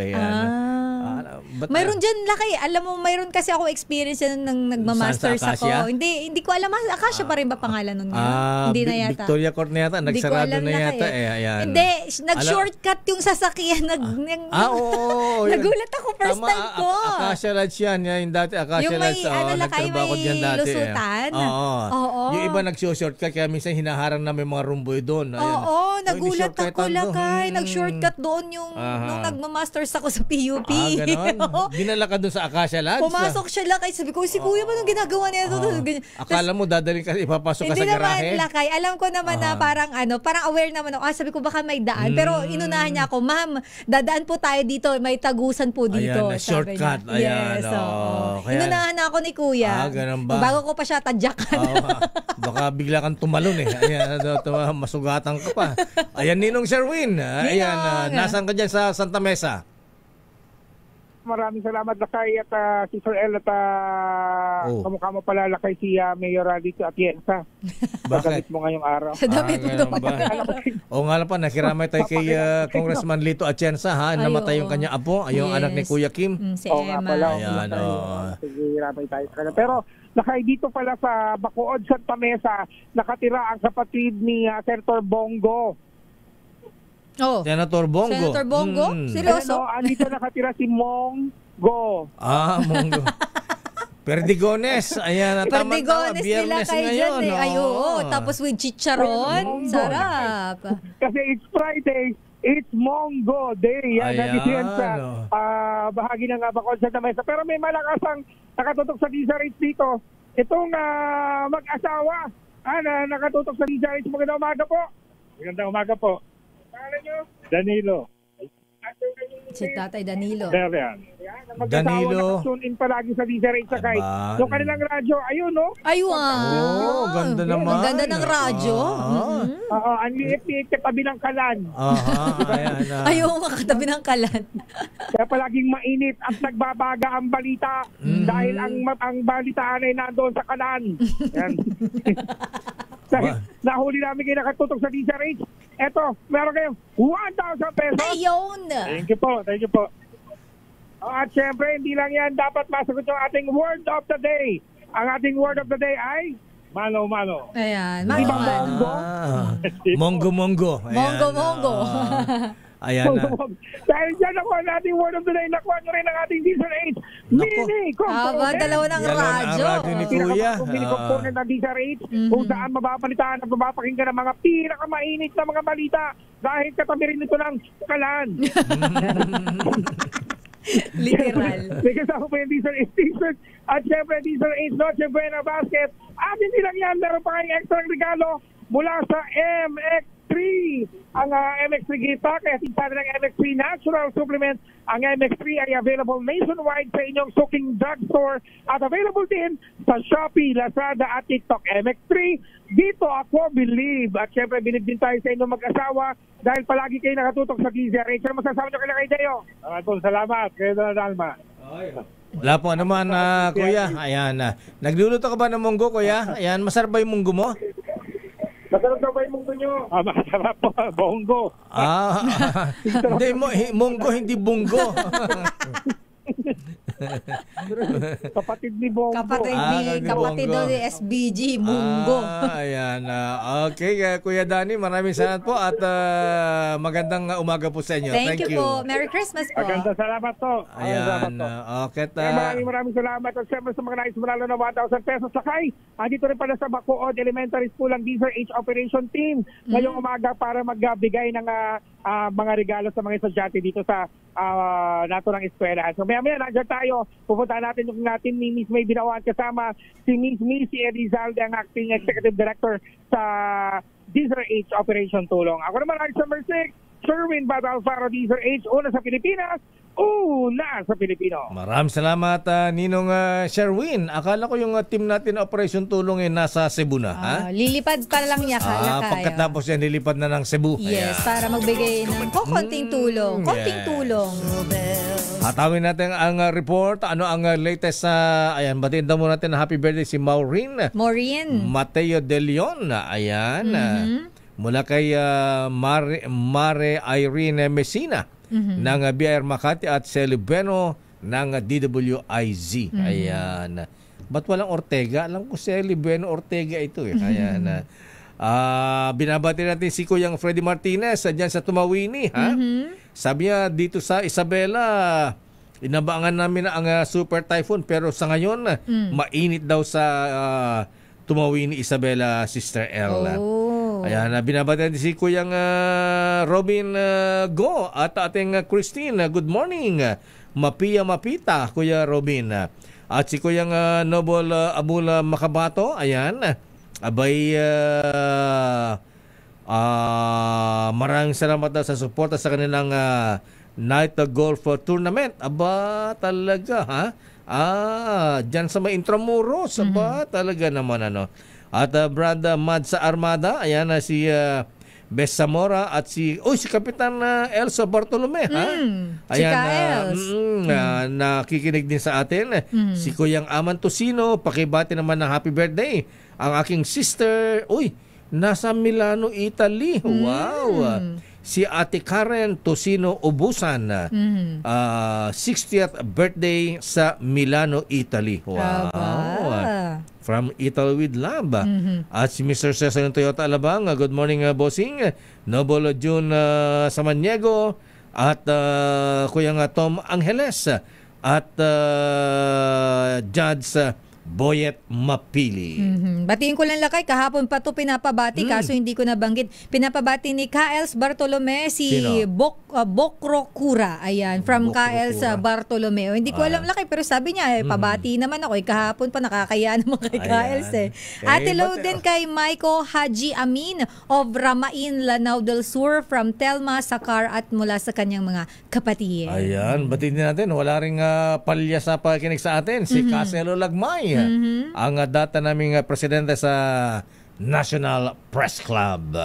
Mayroon dyan Lakay. Alam mo, mayroon kasi ako experience yan nung nagmamasters ako. Hindi ko alam. Acacia pa rin ba pangalan nun? Hindi na yata. Victoria Court na yata. Nagsarado na yata. Hindi. Nag-shortcut yung sasakyan. Nagulat ako first time ko. Acacia Lodge yan. Yung dati Acacia Lodge. Nagtrabaho dyan dati. Lusutan. Yung iba nag-shortcut kaya minsan hinaharang namin mga rumboy doon. Nagulat ako Lakay. Nag-shortcut doon yung nung nagmamasters ako sa PUP. Ganon. ganon? Dinala ka dun sa Acacia Lodge? Pumasok siya lakay. Sabi ko, si kuya ba nung ginagawa niya? Akala mo dadaling ka, ipapasok ka sa garahe? Hindi naman lakay. Alam ko naman na parang aware naman ako. Sabi ko baka may daan. Pero inunahan niya ako, ma'am, dadaan po tayo dito. May tagusan po dito. Ayan, shortcut. Ayan, yes. Inunahan na ako ni kuya. Ganun ba? Bago ko pa siya tadyakan. Baka bigla kang tumalon eh. Ayan, masugatan ka pa. Ayan, Ninong Sherwin. Ayan, nasaan ka dyan sa Santa Mesa? Maraming salamat Lakay at si Sir El at kamukha mo pala Lakay si Mayor Lito Atienza. Bakit? Mo ngayong araw. Sa damit mo O nga lang pa, nakiramay tayo kay Congressman Lito Atienza ha. Namatay yung kanya apo, yung anak ni Kuya Kim. Si Emma. Ayan, sige, ramay tayo sa kanila. Pero Lakay dito pala sa Bacood, Santa Mesa, nakatira ang kapatid ni Senator Bongo. Senator Bongo. Senator Bongo? Seryoso? Andito nakatira si Mongo. Mongo. Perdigones. Ayan, Perdigones nila kayo dyan eh. Ay, oo. Tapos with chicharon. Sarap. Kasi it's Friday. It's Mongo Day. Yan, nandito sa bahagi ng Bacood sa Mesa. Pero may malakasang nakatutok sa DZRH dito. Itong mag-asawa na nakatutok sa DZRH. Magandang umaga po. Magandang umaga po. Danilo. Si Tatay Danilo. Danilo. Tune in palagi sa DZRH Sakay. Yung kanilang radyo, ayun no? Ayun. Ganda naman. Ang ganda ng radyo. Ang liit-liit katabi ng kalan. Ayaw makatabi ng kalan. Kaya palaging mainit at nagbabaga ang balita dahil ang balitaan ay nandoon sa kalan. Yan. Nahuli namin kayo nakatutok sa DZRH. Eto, meron kayong 1,000 pesos. Ayun! Thank you po. At syempre, hindi lang yan. Dapat masagot yung ating word of the day. Ang ating word of the day ay Mano-mano. Ayan. Mongo-mongo. Mongo-mongo. Ayan na. Dahil dyan ako ang ating word of the day. Nakuha nyo rin ang ating DZRH mini component. Dalawa ng radyo. Ni Kuya. Mini component ng DZRH kung saan mapapalitan at mapapakinggan ng mga pinakamainit na mga balita dahil katabi rin ito ng kalan. Literal. May kasama po yung DZRH t-shirt at syempre DZRH Noche Buena Basket. At hindi lang yan, meron pa kayong extra regalo mula sa MX3. Ang MX3 gift pack, kaya tingnan ng MX3 Natural Supplement. Ang MX3 ay available nationwide sa inyong suking drugstore at available din sa Shopee, Lazada at TikTok. MX3, dito ako believe. At syempre, bilib din tayo sa inyong mag-asawa dahil palagi kayo nakatutok sa DZRH. Ano masasabi nyo kay Lakay Deo? Salamat. Kayo na Dalma. Wala po naman, Kuya. Ayan. Nagluluto ka ba ng munggo, Kuya? Ayan, masarap ba yung munggo mo? Masarap daw ba yung munggo nyo? Masarap po. Bongo. Hindi, munggo, hindi bunggo. Kapatid ni Bongo. Kapatid daw ni SBG, Munggo. Ayan. Okay, Kuya Danny, maraming salamat po at magandang umaga po sa inyo. Thank you po. Merry Christmas po. Magandang salamat po. Ayan. Okay. Maraming salamat at siyempre sa mga nais manalo na 1,000 pesos sakay. Andito rin pala sa Bacood Elementary School ang DZRH Operation Team ngayong umaga para magbigay ng mga regalo sa mga estudyante dito sa naturang eskwela. So maya-maya nandiyan tayo. Pupunta natin yung natin ni Miss May Binawan kasama si Miss Missy Elizalde, ang acting executive director sa DZRH Operation Tulong. Ako naman ang number 6, Sherwin Bad Alfaro, DZRH, una sa Pilipinas, una sa Pilipino. Maraming salamat, Ninong Sherwin. Akala ko yung team natin Operation Tulong nasa Cebu na. Lilipad pa lang niya Lakay. Pagkatapos yan, lilipad na ng Cebu. Yes, para magbigay ng konting tulong. Konting tulong. Hatawin natin ang report. Ano ang latest ayan, batiin daw muna natin na happy birthday si Maureen Mateo de Leon. Ayan. Mula kay Mare Irene Messina ng BIR Makati at Celi Bueno ng DWIZ. Ayan. Ba't walang Ortega? Alam ko Celi Bueno Ortega ito eh. Ayan. Binabati natin si Kuyang Freddy Martinez dyan sa Tumawini. Sabi niya dito sa Isabela, inabangan namin ang super typhoon pero sa ngayon mainit daw sa Tumawini, Isabela, Sister L. Ayan, binabati natin si Kuyang Robin Go at ating Christine. Good morning. Mapia Mapita, Kuya Robin. At si Kuyang Noble Abula Makabato, ayan, abay maraming salamat na sa suporta sa kanilang Night Golf Tournament. Aba, talaga, ha? Dyan sa may Intramuros, aba, talaga naman, ano. At Brad Mad sa Armada, ayan, si Bes Zamora at si Kapitan Elsa Bartolome, ha? Ayan, nakikinig din sa atin. Si Kuyang Aman Tosino, pakibati naman ng happy birthday. Ang aking sister, nasa Milano, Italy. Wow! Si Ate Karen Tosino Ubusan, 60th birthday sa Milano, Italy. Wow! From Italy with Love. At si Mr. Cesar ng Toyota Alabang, good morning, bossing. Noble June Samaniego at Kuyang Tom Angeles at Judge Boyet Mapili. Batiin ko lang lakay, kahapon pa to pinapabati, kaso hindi ko nabanggit. Pinapabati ni Kaels Bartolome si Bokro Kura. Ayan, from Kaels Bartolome. Hindi ko alam lakay, pero sabi niya, pabati naman ako. Kahapon pa nakakaya naman kay Kaels. At hello din kay Maiko Haji Amin of Ramain, Lanao del Sur, from Telma, Sakar at mula sa kanyang mga kapatid. Ayan, batiin din natin. Wala ring palya sa pakikinig sa atin. Si Caselo Lagmay. Ang data naming presidente sa National Press Club.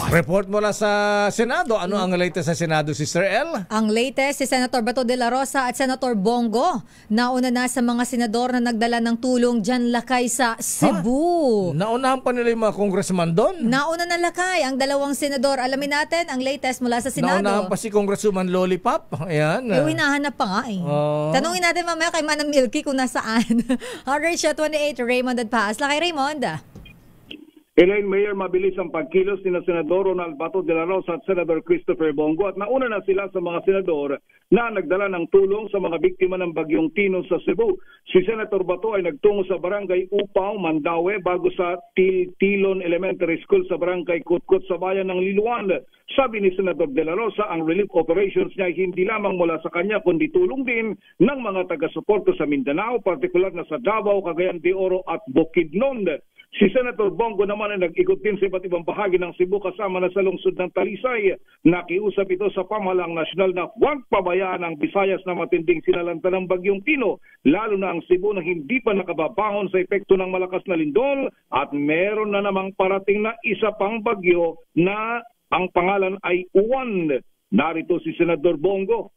Report mula sa Senado. Ano ang latest sa Senado, Sister L? Ang latest, si Senator Bato de la Rosa at Senator Bongo. Nauna na sa mga senador na nagdala ng tulong dyan lakay sa Cebu. Naunahan pa nila yung mga congressman doon? Nauna na lakay ang dalawang senador. Alamin natin ang latest mula sa Senado. Naunahan pa si Congresswoman Lollipop. Ayan. Hinahanap pa nga eh. Tanungin natin mamaya kay Manang Milky kung nasaan. Alright, 28, Raymond at Paas. Lakay Raymond. Elaine Mayor, mabilis ang pagkilos ni Senador Ronald Bato de la Rosa at Senator Christopher Bongo at nauna na sila sa mga senador na nagdala ng tulong sa mga biktima ng Bagyong Tino sa Cebu. Si Senator Bato ay nagtungo sa Barangay Upaw, Mandaue bago sa Tilon Elementary School sa Barangay Kutkut sa bayan ng Liloan. Sabi ni Senator de la Rosa, ang relief operations niya ay hindi lamang mula sa kanya kundi tulong din ng mga taga-suporto sa Mindanao, partikular na sa Davao, Cagayan de Oro at Bukidnon. Si Senator Bongo naman ay nag-ikot din sa iba't ibang bahagi ng Cebu kasama na sa lungsod ng Talisay. Nakiusap ito sa pamahalang nasyonal na huwag pabayaan ang Visayas na matinding sinalanta ng Bagyong Tino, lalo na ang Cebu na hindi pa nakababangon sa epekto ng malakas na lindol at meron na namang parating na isa pang bagyo na ang pangalan ay Uwan. Narito si Senador Bongo.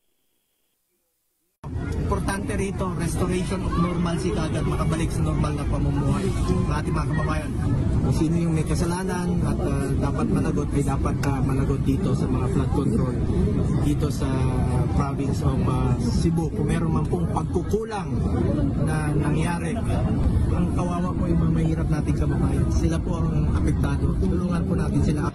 Importante rito, restoration of normalcy kagad, makabalik sa normal na pamumuhay ng ating mga kababayan. Kung sino yung may kasalanan at dapat managot ay dapat managot dito sa mga flood control dito sa province of Cebu. Kung meron man pong pagkukulang na nangyari, ang kawawa po yung mga mahirap nating kababayan. Sila po ang apektado. Tulungan po natin sila.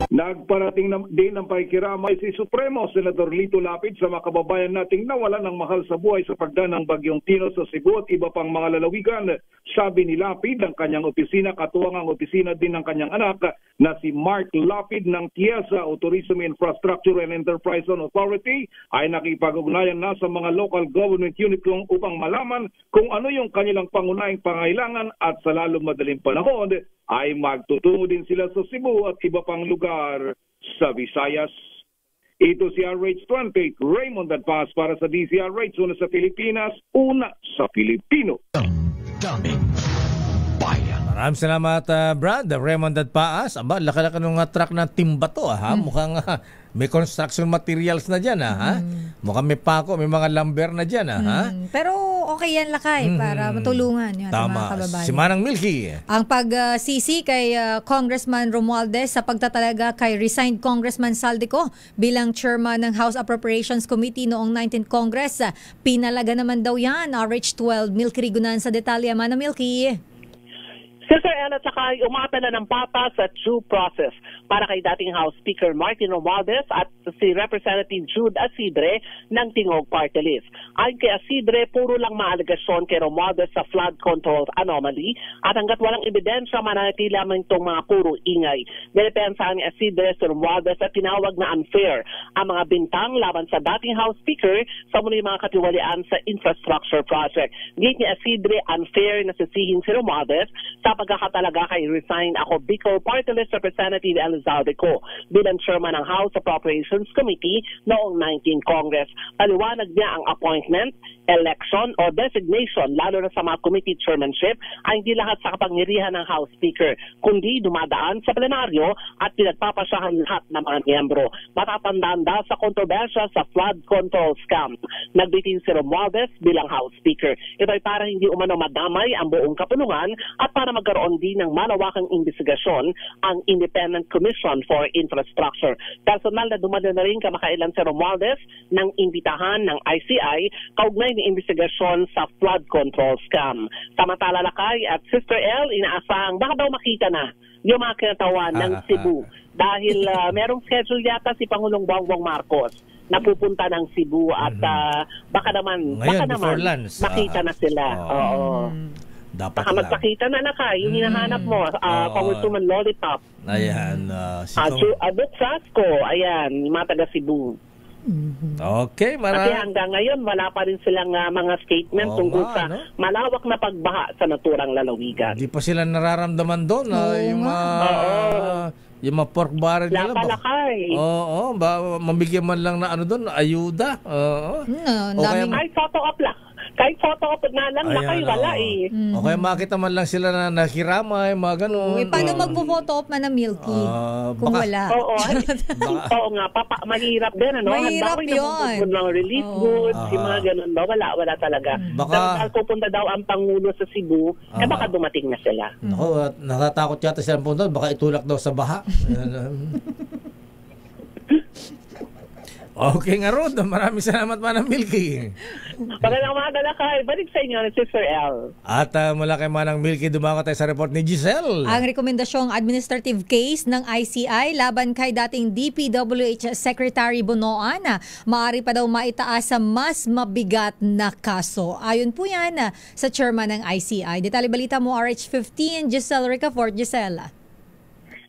Nagparating din ng pakikiramay si Supremo Senator Lito Lapid sa mga kababayan nating nawalan ng mahal sa buhay sa pagdaan ng Bagyong Tino sa Cebu at iba pang mga lalawigan. Sabi ni Lapid, ang kanyang opisina, katuwang ang opisina din ng kanyang anak na si Mark Lapid ng TIESA o Tourism Infrastructure and Enterprise Authority ay nakipag-ugnayan na sa mga local government unit upang malaman kung ano yung kanilang pangunahing pangailangan at sa lalong madaling panahon ay magtutungo din sila sa Cebu at iba pang lugar sa Visayas. Ito si RH28, Raymond Adpas para sa DZRH, una sa Pilipinas, una sa Pilipino. Daming bayan. Maraming salamat, Brad. Raymond Adpas. Aba, laki-laki ng truck na timba to. Mukhang may construction materials na dyan. Mukhang may pako, may mga lumber na dyan. Pero okay yan lakay para matulungan yung ating mga kababayan. Si Manang Milky. Ang pagsisi kay Congressman Romualdez sa pagtatalaga kay resigned Congressman Saldico bilang chairman ng House Appropriations Committee noong 19th Congress. Pinalaga naman daw yan. RH12, Milky Rigunan sa detalye. Manang Milky. Sister Ella, at saka umapela ng papa sa due process para kay dating House Speaker Martin Romualdez at si Representative Jude Asidre ng Tingog Party List. Ayon kay Asidre, puro lang maalegasyon kay Romualdez sa flood control anomaly at hanggat walang ebidensya, mananatili lamang itong mga puro ingay. Nirepensahan ni Asidre si Romualdez at tinawag na unfair ang mga bintang laban sa dating House Speaker sa muli mga katiwalian sa infrastructure project. Gate ni Asidre, unfair na sisihin si Romualdez sa pagkakatalaga kay resign ako Bicol Party List Representative Elizalde Co bilang chairman ng House Appropriations Committee noong 19 Congress. Paliwanag niya ang appointment, election o designation lalo na sa mga committee chairmanship ay hindi lahat sa kapangyarihan ng House Speaker kundi dumadaan sa plenaryo at pinagpapasyahan lahat ng mga miyembro. Matatandaan daw sa kontrobersya sa flood control scam. Nagbitin si Romualdez bilang House Speaker. Ito ay para hindi umano madamay ang buong kapulungan at para magkaroon din ng malawakang investigasyon ang Independent Commission for Infrastructure. Personal na dumalo na rin kamakailan si Romualdez ng imbitahan ng ICI kaugnay ng investigasyon sa flood control scam. Samantala Lakay at Sister L, inaasahang baka daw makita na yung mga kinatawan ng Cebu dahil merong schedule yata si Pangulong Bongbong Marcos na pupunta ng Cebu at baka naman makita na sila. Oo. Dapat baka magpakita na Lakay, yung hinahanap mo, Congresswoman Lollipop. Ayan, Abot Sasco, ayan, yung mga taga Cebu. Okay, Kasi hanggang ngayon, wala pa rin silang mga statement tungkol sa malawak na pagbaha sa naturang lalawigan. Di pa sila nararamdaman doon yung mga pork barrel nila. Lapalakay. Oo, mabigyan man lang na doon, ayuda. Oo. Ay, photo up lang. Kahit photo up na lang, Lakay, wala eh. O kaya makita man lang sila na nakiramay, mga ganun. Paano magpo-photo up man ng Milky kung wala? Oo nga, mahirap din, ano? Mahirap yun. Ng relief goods, yung mga ganun ba? Wala talaga. Dahil pupunta daw ang Pangulo sa Cebu, baka dumating na sila. Ako, natatakot yata silang punta, baka itulak daw sa baha. Okay nga Rod, maraming salamat Manang Milky. Magandang umaga Lakay, balik sa inyo ni Sister L. At mula kay Manang Milky, dumako tayo sa report ni Giselle. Ang rekomendasyong administrative case ng ICI laban kay dating DPWH Secretary Bonoan, maaari pa daw maitaas sa mas mabigat na kaso. Ayon po yan sa chairman ng ICI. Detalye balita mo RH15, Giselle Ricafort. Giselle.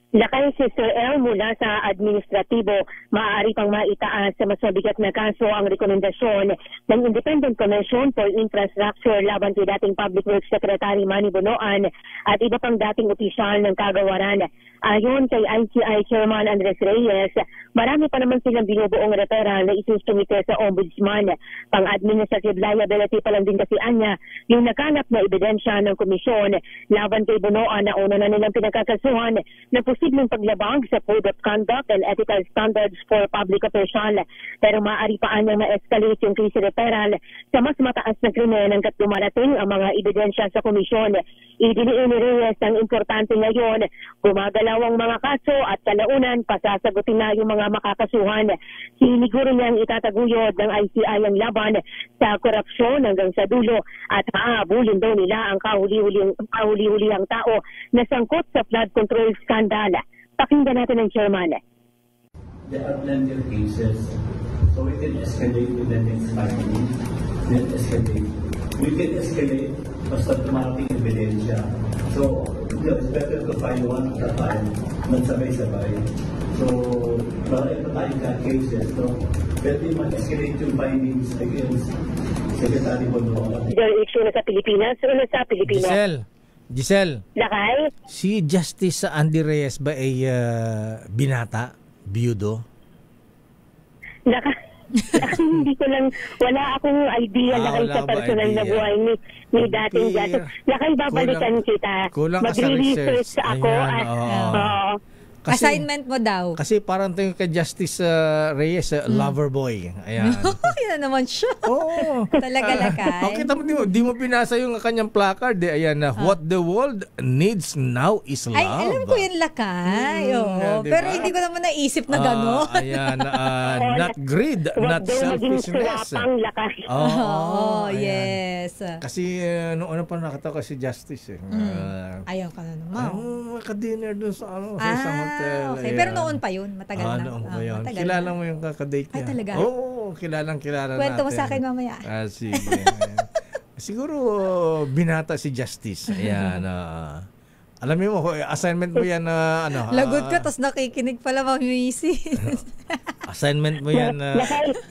Lakay Sister L, mula sa administratibo, maaari pang maitaas sa mas mabigat na kaso ang rekomendasyon ng Independent Commission for Infrastructure laban kay dating Public Works Secretary Manny Bonoan at iba pang dating opisyal ng kagawaran. Ayon kay ICI Chairman Andres Reyes, marami pa naman silang binubuong referral na isusumite sa Ombudsman. Pang-administrative liability pa lang din kasi anya yung nakalap na ebidensya ng komisyon laban kay Bonoan na una na nilang pinagkakasuhan na posibleng paglabag sa Code of Conduct and Ethical Standards for Public Official. Pero maaari pa anyang ma-escalate yung case referral sa mas mataas na krimen hanggat dumarating ang mga ebidensya sa komisyon. Idiniin ni Reyes ang importante ngayon, gumagalaw ang mga kaso at kalaunan pasasagutin na yung mga makakasuhan. Siniguro niyang itataguyod ng ICI ang laban sa korupsyon hanggang sa dulo at hahabulin daw nila ang kahuli-hulihang tao na sangkot sa flood control scandal. Pakinggan natin ang chairman. There are plenty of cases, so we can escalate to the next family. Then escalate. We can escalate basta dumarating ebidensya. So, it's better to file one at a time than sabay-sabay. So, marami pa tayong cases, no? Pwede mag-escalate yung findings against Secretary Bonoan. Issue na sa Pilipinas, o sa Pilipinas? Giselle. Lakay? Si Justice Andy Reyes ba ay binata? Biyudo? Hindi ko lang, wala akong idea Lakay sa personal na buhay ni dating Justice. Lakay, babalikan kita. Magre-research ako. Assignment mo daw. Kasi parang ito yung kay Justice Reyes, lover boy. Ayan. na naman siya. Oo. Talaga lakay. Okay, di mo binasa yung kanyang placard. Ayan na, what the world needs now is love. Ay, alam ko yun lakay. Pero hindi ko naman naisip na gano'n. Ayan, not greed, not selfishness. Yes. Kasi noong ano pa nakatawa si Justice Ayaw ka na naman. Maka-dinner dun sa isang hotel. Okay. Pero noon pa yun, matagal na. Noon pa yun. Kilala mo yung kakadate niya. Ay, talaga? Oo, kilala natin. Kwento mo sa akin mamaya. Sige. Siguro binata si Justice. Ayan. Alam mo, assignment mo yan lagot ka, tapos nakikinig pala mamisi. Assignment mo yan.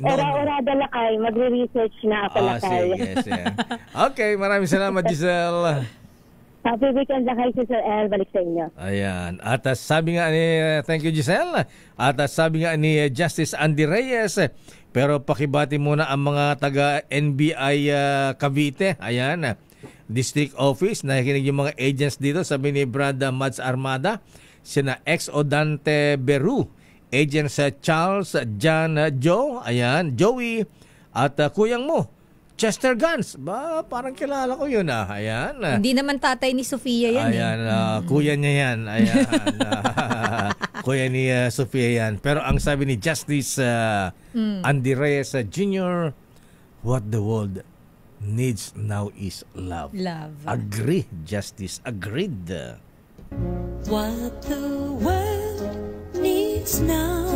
Ora-orada lakay. Magre-research na ako lakay. Sige. Okay, maraming salamat, Giselle. Happy weekend lakay, Sister El. Balik sa inyo. Ayan. At sabi nga ni, thank you, Giselle. At sabi nga ni Justice Andy Reyes, pero pakibati muna ang mga taga-NBI Cavite. Ayan. District Office. Nakikinig yung mga agents dito. Sabi ni Brad Mads Armada, sina ex-Odante Beru, agent sa Charles John Joe, ayan, Joey, at kuyang mo, Chester Gans. Parang kilala ko yun Ayan. Hindi naman tatay ni Sofia yan. Ayan, kuya niya yan. Ayan. Kuya ni Sofia yan. Pero ang sabi ni Justice Andy Reyes Jr., what the world needs now is love. Love. Agree, Justice. Agreed. What the world needs now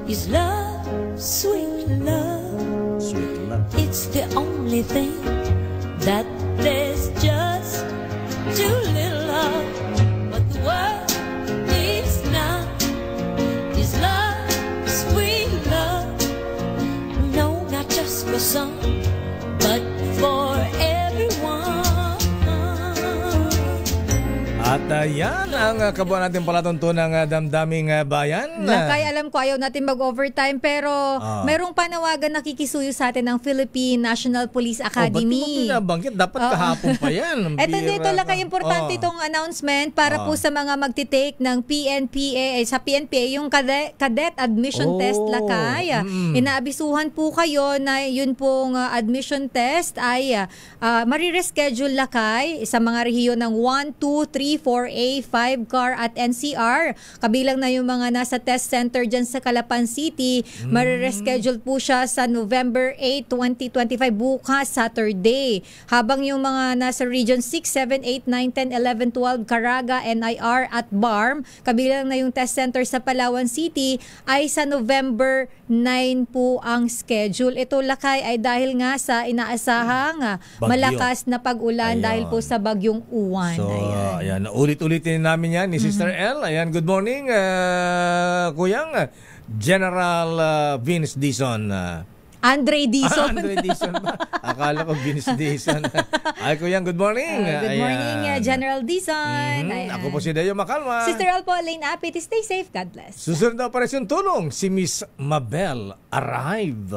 is love, sweet love. Sweet love. It's the only thing that there's just too little of. What the world needs now is love, sweet love. No, not just for some, but for everyone. At yan ang kabuuan natin palatuntunan ng damdaming bayan. Lakay, alam ko ayaw natin mag-overtime pero merong panawagan nakikisuyo sa atin ng Philippine National Police Academy. Ba't mo pinabanggit? Dapat kahapon pa yan. Ito Lakay, importante itong announcement para po sa mga magtitake ng PNPA, sa PNPA, yung cadet admission test, Lakay. Inaabisuhan po kayo na yun pong admission test ay marireschedule, Lakay, sa mga rehiyon ng 1, 2, 3, 4A, 5 CAR at NCR. Kabilang na yung mga nasa test center dyan sa Calapan City. Marireschedule po siya sa November 8, 2025, bukas Saturday. Habang yung mga nasa Region 6, 7, 8, 9, 10, 11, 12, Caraga, NIR at BARM, kabilang na yung test center sa Palawan City, ay sa November 9 po ang schedule. Ito, Lakay, ay dahil nga sa inaasahang malakas na pag-ulan dahil po sa bagyong Uwan. So, ayan. Ulit-ulitin namin yan ni Sister L. Ayan, good morning, Kuyang General Vince Dizon. Andre Dizon. Andre Dizon ba? Akala ko Vince Dizon. Ay, Kuyang, good morning. Good morning, General Dizon. Ako po si Deo Macalma. Sister L po, Lane Apit. Stay safe. God bless. Susunod na operasyon tulong, si Miss Mabel arrive.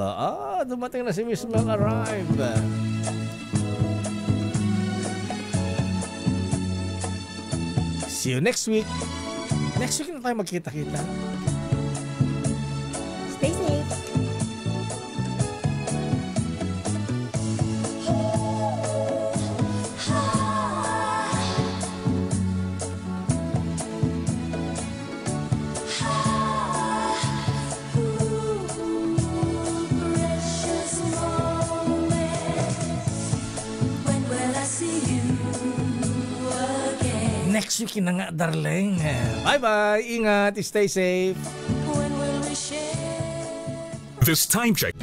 Dumating na si Miss Mabel arrive. See you next week. Next week na tayo magkita-kita. Stay safe. Next week na nga, darling. Bye-bye. Ingat. Stay safe. This time check